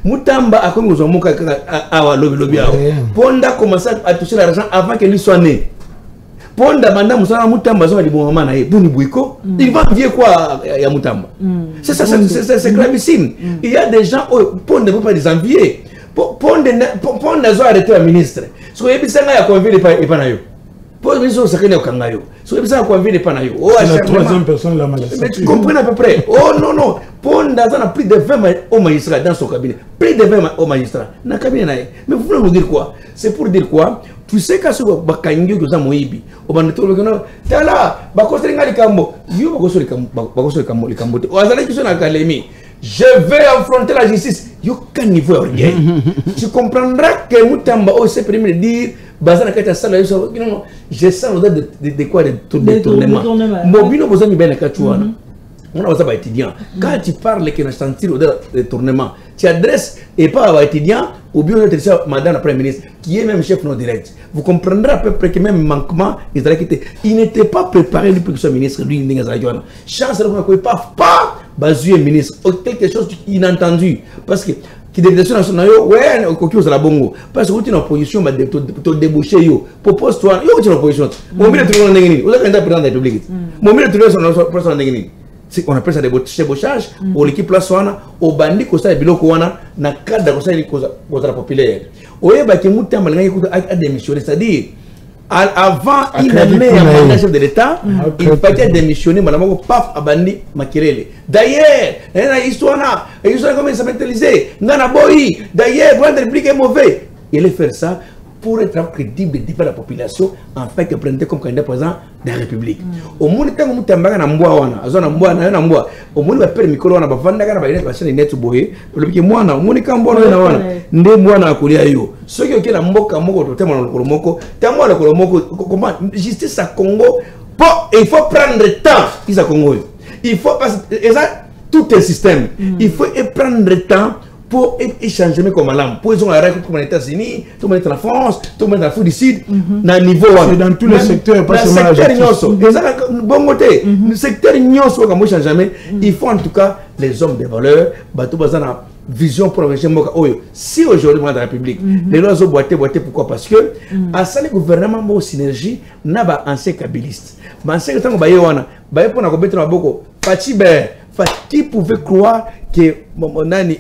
Mutamba a comme nous avons à lobby ponda commence à toucher l'argent avant qu'elle soit née. Ponda banda musana Mutamba zo libon mama na ye buni buiko il va envier quoi ya Mutamba c'est ça c'est gravissime il y a des gens Ponda ne peut pas les envier Ponda zo arrêter le ministre so yebisanga ya convier pas na yo pour les sakene okanga yo so yebisanga convier pas na yo la troisième personne la maladie mais tu comprends à peu près oh non Ponda ça a plus de 20 au magistrat dans son cabinet plus de 20 au magistrat na cabinet na ye mais vous voulez nous dire quoi c'est pour dire quoi tu sais que ce bakangi que ça moibi au bandeto le kana tala bakoseringa likambo yo bakosori kambo likambo te ozala ki sona kalemi je vais affronter la justice yo kan niveau orgueil tu comprendras que Mutamba au c'est premier dire bazana kata sala yo non je sens l'odeur de quoi de tournement mobino bozani bena kachuana on a besoin d'étudiants. Quand tu parles que nous sentir l'odeur de tournement, tu adresses et pas à étudiants ou bien madame la première ministre qui est même chef non direct. Vous comprendrez à peu près que même manquement, il n'était pas préparé lui pour que soit ministre lui n'ingaz radio. Chance de ne pas baser ministre quelque chose d'inattendu parce que qui décision nationale ouais coquille aux la bongo parce que tu es en opposition bah te déboucher yo propose toi yo tu es en opposition mon milieu tu es en négini vous êtes candidat président de la République mon milieu tu es en négini on appelle ça des chebochage pour l'équipe là soana au bandi ko ça biloko wana na cadre ko ça il cause populaire oyeba ke Mutamba ngaki a démissionné c'est-à-dire avant il n'avait un chef de l'État il fallait démissionner madame paf abandi makelele d'ailleurs na histoire comment ça s'appelle ngana boy d'ailleurs pour la République est mauvais il allait faire ça pour être crédible devant la population en fait que prendre comme candidat président de la République. Au monde tango Mutamba na mbwa wana azona mbwa na mbwa au monde ba pere mikolo wana bavanda kana ba ile ba chaîne net boye le biki mwana moni kambo na wana nde mwana akulia yo soki okela mboka moko to tema na kolomoko tamo na kolomoko comment justice à Congo il faut prendre temps isa Congo il faut parce que ça tout un système il faut prendre temps pour échanger comme malam pour ils ont la règle comme les États-Unis tout le monde en France tout le monde en Afrique du Sud na niveau c'est dans tous les secteurs pas seulement la justice bon côté le secteur nyonso comme change jamais il faut en tout cas les hommes de valeur bateau bazana vision pour le moka oyo si aujourd'hui dans la République les lois ont boité pourquoi parce que à ça le gouvernement bon synergie na ba ancien kabiliste ba ancien tango ba yewana ba pour na ko bettre na boko qui pouvait croire que nani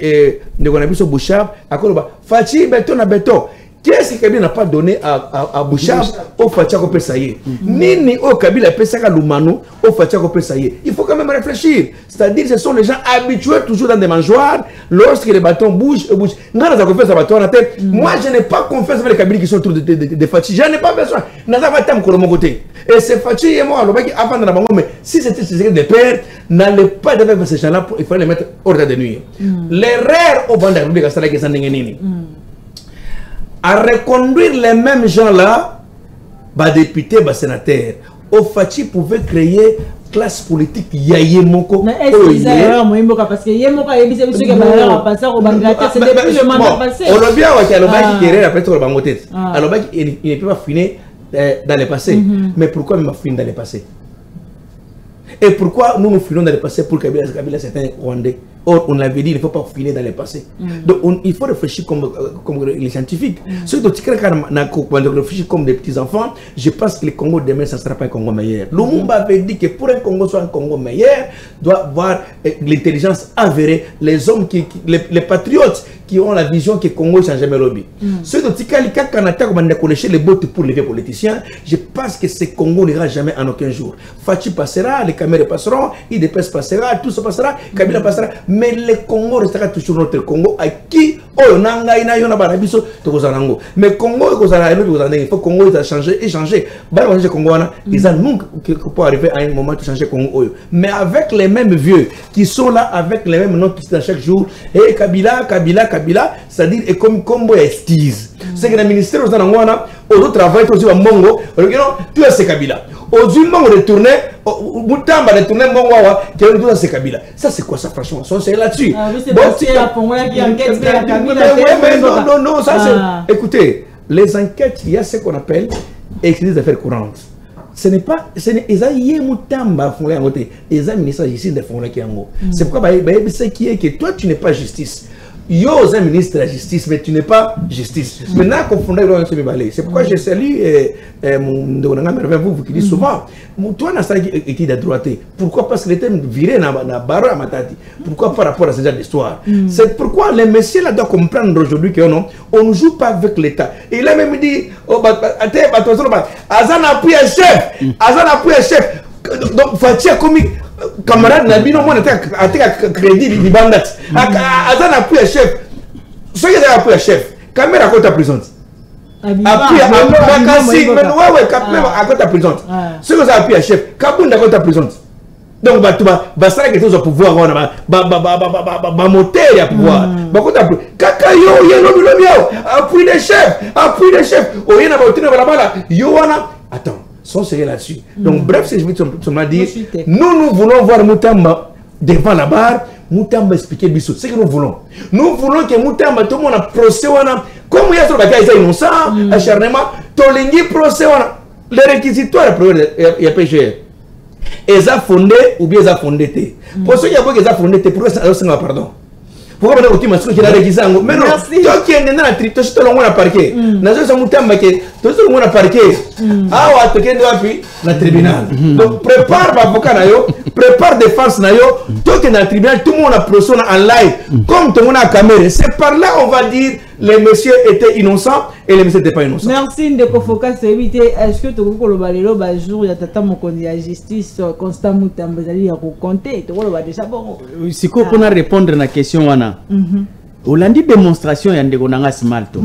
ne connaît pas Bouchard à quoi Fachi béton à béton Qu'est-ce que Kabila n'a pas donné à Bouchard au Fatiako Pesaye? Nini au Kabila Pesaka Lumano au Fatiako Pesaye? Il faut quand même réfléchir. C'est-à-dire ce sont les gens habitués toujours dans des mangeoires. Lorsque les bâtons bougent et bougent. Moi, je n'ai pas confiance avec les Kabila qui sont autour de Fati. Je n'ai pas besoin. De mon côté. Et c'est Fati et moi, avant de la banque, mais si c'était des pères, n'allez pas avec ces gens-là, il fallait les mettre hors de nuit. Les rares au Banda République, c'est là qu'ils sont nini. À reconduire les mêmes gens-là, députés, sénateurs, au Fati pouvait créer classe politique Yayemoko. Mais est-ce qu'ils ont Moïmoka parce que Yemoka est bien sûr que va passer au Bangladesh, c'est depuis le mandat passé. On l'a bien qui a le bac qui est après sur le Bangladesh. Alors bac il ne peut pas finir dans le passé. Mais pourquoi il m'a fini dans le passé? Et pourquoi nous finissons dans le passé pour Kabila c'est un Rwandais? Or, on l'avait dit, il ne faut pas filer dans le passé. Donc, il faut réfléchir comme les scientifiques. Ceux qui réfléchissent comme des petits-enfants, je pense que le Congo demain, ça ne sera pas un Congo meilleur. Lumumba avait dit que pour un Congo soit un Congo meilleur, doit avoir l'intelligence avérée, les hommes, les patriotes qui ont la vision que le Congo ne s'en jamais lobby. Ceux qui connaissent les bottes pour les vieux politiciens, je pense que ce Congo n'ira jamais en aucun jour. Fachi passera, les caméras passeront, IDPS passera, tout ça passera, Kabila passera. Mais le Congo restera toujours notre Congo à qui mais Congo il faut Congo il a changé et changé. Ils ont pour arriver à un moment de changer Congo. Mais avec les mêmes vieux qui sont là avec les mêmes noms qui sont chaque jour et Kabila, c'est-à-dire et comme combo estise. C'est que le ministère aux Anangwana au travail aussi à Mongo, tu es Kabila. Aux humains retourner, Moutamba retourner Mongowa, qui est c'est Kabila. Ça c'est quoi ça franchement? C'est là-dessus. Non, ça c'est. Écoutez, les enquêtes, il y a ce qu'on appelle excès d'affaires courantes. Ce n'est pas. Ils ont Moutamba font les côté. Ils ont ministre de justice de font les Kiango. C'est pourquoi ce qui est que toi tu n'es pas justice. Yo, un ministre de la justice, mais tu n'es pas justice. Maintenant, confondez c'est pourquoi je salue vous qui dit souvent, toi, tu as été de droite. Pourquoi? Parce que l'été viré dans la barre à Matati. Pourquoi par rapport à ce genre d'histoire? C'est pourquoi les messieurs là doivent comprendre aujourd'hui qu'on ne joue pas avec l'État. Et il a même dit, Azan appuie un chef. Azan appuie un chef. Donc, Fatia comique. Camarade Nabino, moi, a crédit du bandat. Azan appuie un chef. Ce qui a appuyé un chef, caméra à côté à prison. Appuyé à côté à prison. Ce que ça appuie un chef, Kaboun à côté à prison. Donc, ça quelque chose à pouvoir, moteur à pouvoir. Kakayo, appui des chefs, attends. Sont sérieux là-dessus. Donc, bref, c'est ce que je m'a dit. Nous voulons voir Moutamba devant la barre. Moutamba expliquer Bissot. C'est ce que nous voulons. Nous voulons que Moutamba, tout le monde a procès. Comme il y a sur la case innocent, acharnement, Tolingi procès. Les réquisitoires, il y a péché. Ils ont fondé ou bien ils ont fondé. Pour ceux qui ont fondé, pourquoi ça n'a pardon? Pourquoi on a dit que tu as réalisé un mais non, toi qui es dans la trip, tu as tout le monde à parquer. Dans ce moment, tu as tout le monde à parquer. Ah, tu as dans le tribunal. Donc, prépare l'avocat, prépare défense, toi qui es dans le tribunal, tout le monde a procès en live, comme tout le monde a caméra. C'est par là on va dire les messieurs étaient innocents et les messieurs n'étaient pas innocents. Merci de Foka, c'est évité. Est-ce que tu as le balelo jour il y a tata mokondi la justice constant Moutamba zali ya compter tu vois déjà bon. Si ko pour répondre à la question wana. Olandi démonstration ya ndeko nanga Smalto.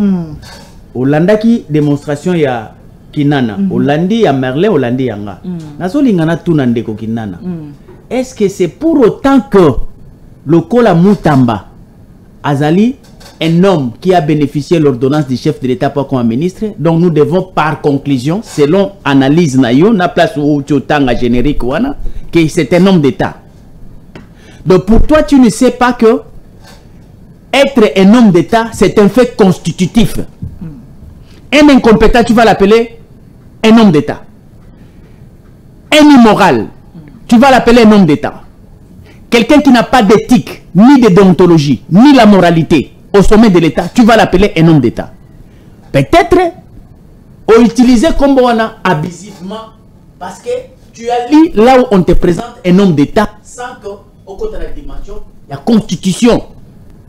Olandaki démonstration ya Kinana, Olandi ya Merlin, Olandi yanga. Nazo lingana tuna ndeko Kinana. Est-ce que c'est pour autant que le Kola Moutamba azali un homme qui a bénéficié de l'ordonnance du chef de l'État pour comme ministre, donc nous devons par conclusion, selon analyse nayo, na place où tu as générique wana, que c'est un homme d'État. Donc pour toi, tu ne sais pas que être un homme d'État, c'est un fait constitutif. Un incompétent, tu vas l'appeler un homme d'État. Un immoral, tu vas l'appeler un homme d'État. Quelqu'un qui n'a pas d'éthique, ni de déontologie, ni la moralité au sommet de l'État, tu vas l'appeler un homme d'État. Peut-être ou utiliser comme on a abusivement parce que tu as lu là où on te présente un homme d'État sans que au côté de la dimension, il y a constitution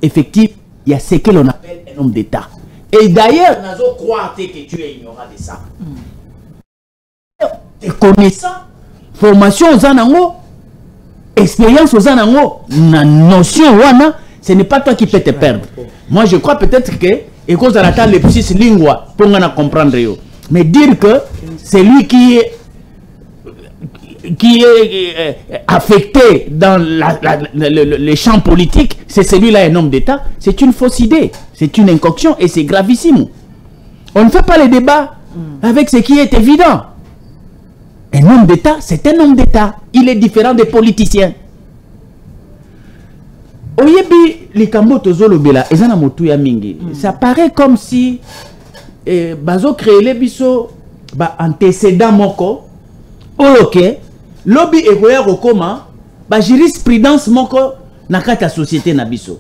effective, il y a ce que l'on appelle un homme d'État. Et d'ailleurs, nazo croire que tu es ignorant de ça. Tes connaissances, formation aux anango, expérience aux anango, na notion wana, ce n'est pas toi qui peux te perdre. Moi, je crois peut-être que, et cause à la table les petits lingua, pour nous comprendre. Mais dire que c'est lui qui est affecté dans les champs politiques, c'est celui-là un homme d'État, c'est une fausse idée, c'est une incoction et c'est gravissime. On ne fait pas les débats avec ce qui est évident. Un homme d'État, c'est un homme d'État. Il est différent des politiciens. Oyebi likambo tozolobela ezana motu ya mingi. Ça paraît comme si bazo créer les biso ba antécédent moko oyoke lobby ekoya kokoma ba jurisprudence moko na kati ya société na biso.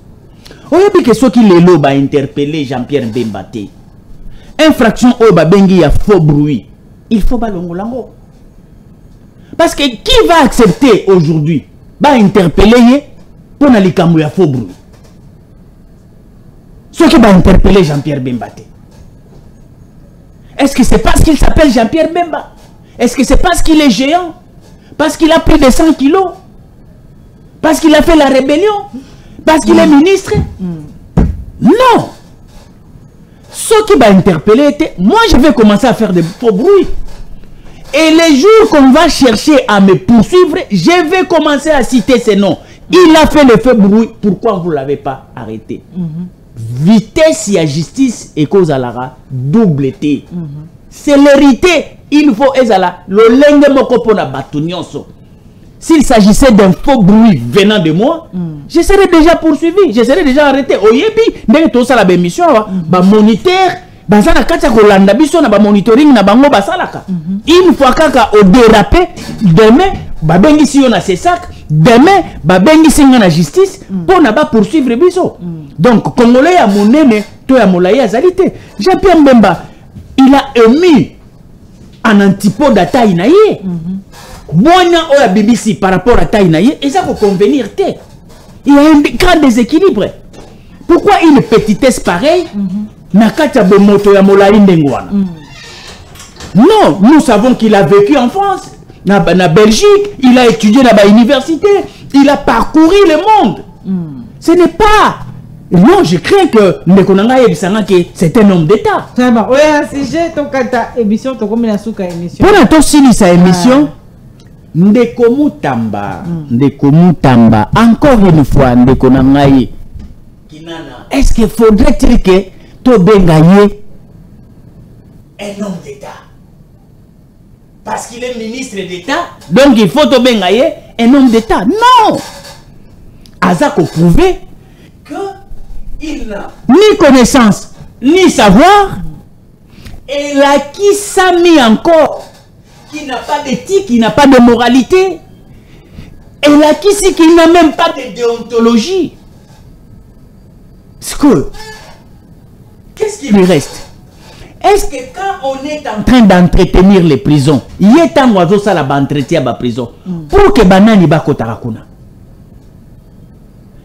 Oyebi ke soki lelo ba interpeller Jean-Pierre Bemba te. Infraction oyo ba bengi ya faux bruit. Il faut balongolango. Parce que qui va accepter aujourd'hui va interpeller pour na likambo ya faux bruit? Ceux qui va interpeller Jean-Pierre Bemba. Est-ce que c'est parce qu'il s'appelle Jean-Pierre Bemba? Est-ce que c'est parce qu'il est géant? Parce qu'il a plus de 100 kilos? Parce qu'il a fait la rébellion? Parce qu'il est ministre? Non! Ceux qui va interpeller, moi je vais commencer à faire des faux bruits. Et les jours qu'on va chercher à me poursuivre, je vais commencer à citer ces noms. Il a fait le faux bruit, pourquoi vous ne l'avez pas arrêté? Vitesse et justice et cause à la double T. Célérité, il faut ezala le lenge moko pona batunionso. S'il s'agissait d'un faux bruit venant de moi, je serais déjà poursuivi, je serais déjà arrêté. Oyebi, ndenge to sala ba émission ba moniteur, ba sana katia ko landa biso na ba monitoring na bango ba salaka. Une fois kaka au dérapé, demain ba bengi si on a ses sacs, demain ba bengi si on a justice pour na ba poursuivre biso. Donc congolais ya monene to ya molaye azalité. Jean-Pierre Bemba, il a émis en antipode à taille naïe. Boina oya BBC par rapport à taille naïe, et ça faut convenir. Il y a un grand déséquilibre. Pourquoi une petitesse pareille Nakata Bemoto ya molaye ndengwana? Non, nous savons qu'il a vécu en France, na Belgique, il a étudié dans l'université, il a parcouru le monde. Ce n'est pas... Non, je crains que c'est un homme d'État. Ça va. Oui, un sujet, ton kata émission, ton comme la souka émission. Pour l'instant, si sa émission, Ndekomu Tamba, encore une fois, Ndekonangaye, est-ce qu'il faudrait-il que tu bengaye un homme d'État? Parce qu'il est ministre d'État, donc il faut te bengaye un homme d'État. Non! Azako prouver que il n'a ni connaissance, ni savoir, et là qui s'est mis encore, qui n'a pas d'éthique, qui n'a pas de moralité, et là qui n'a même pas de déontologie. Qu'est-ce qui lui reste? Est-ce que quand on est en train d'entretenir les prisons, il y a un oiseau ça là entretien à la prison, pour que banani bako tarakuna?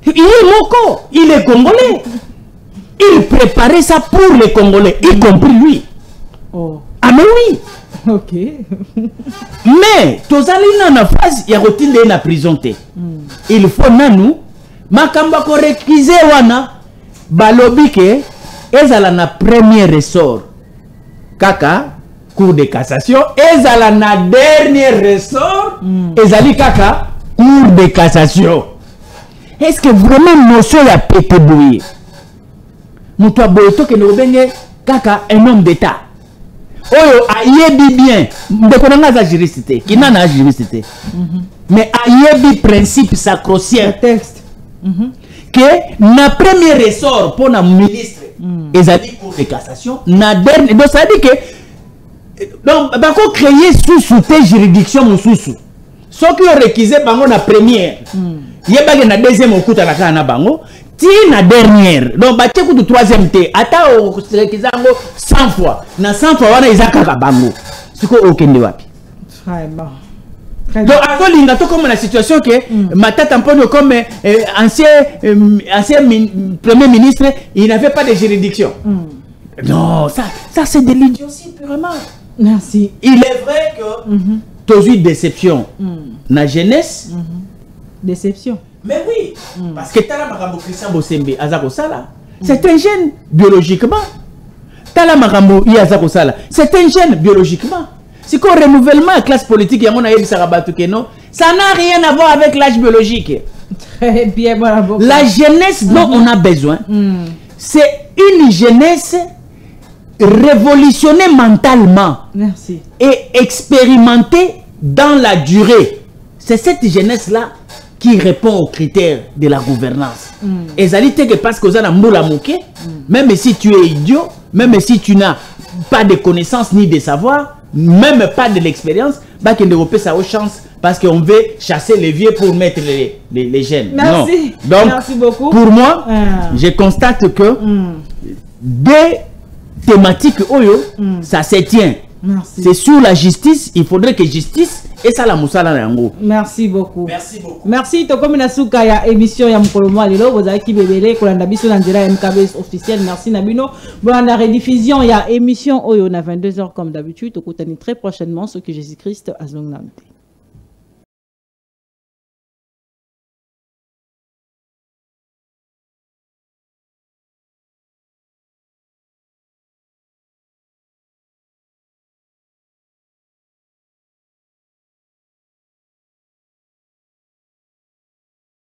Il est moko, il est congolais. Il préparait ça pour les Congolais, y compris lui. Oh. Ah mais oui. Ok. Mais, tozali na phase ya rotinde na prison te. Il faut nanou makamba ko réquisé wana balobi ke ezala na premier ressort. Kaka cour de cassation, ezala na dernier ressort, ezali kaka cour de cassation. Est-ce que vraiment notion ya pété bouillé? Moutoua boyoto ke nobenge kaka un homme d'État. Oyo ayebi bien, ndekonanga za juriste, kinana juriste. Mais ayebi principe sacro-saint texte. Que na premier ressort pour na ministre ezali cour de cassation, na dernier, donc ça dit que donc bako créer sous juridiction mususu. Ce qui est réquisé bango na première. Yebage na deuxième okuta la kana bango, ti na dernière. Donc ba teku du troisième té, ata o réquisango 100 fois. Na 100 fois wana izaka bango. Siko okende wapi? Vraiment. Donc à l'inga to comme la situation que Matata Mponyo comme ancien premier ministre, il n'avait pas de juridiction. Non, ça c'est de l'idiotie purement. Merci. Il est vrai que tu as eu déception. La jeunesse. Déception. Mais oui, parce que Tala Marambo Christian Bosembe, Azako Sala, c'est un jeune biologiquement. Tala Marambo Azako Sala, c'est un jeune biologiquement. C'est qu'au renouvellement de la classe politique, ça n'a rien à voir avec l'âge biologique. Très bien, bravo. La jeunesse dont on a besoin, c'est une jeunesse révolutionnée mentalement. Merci. Et expérimentée dans la durée. C'est cette jeunesse-là qui répond aux critères de la gouvernance. Et ça dit que parce que vous avez un même si tu es idiot, même si tu n'as pas de connaissances ni de savoir, même pas de l'expérience, bah qu'il ne ça aux chances parce qu'on veut chasser les vieux pour mettre les jeunes. Merci. Non. Donc, merci beaucoup. Pour moi, je constate que des thématiques Oyo, ça se tient. C'est sur la justice, il faudrait que justice et ça la moussala nango. Merci beaucoup. Merci beaucoup. Merci to comme na suka ya émission ya mukolomo lelo bozali ki bebele ko landa biso na ndira MKBS officiel. Merci Nabino. Bon la rediffusion ya émission Oyo na 22h comme d'habitude. Okutani très prochainement ce que Jésus-Christ a zongnante.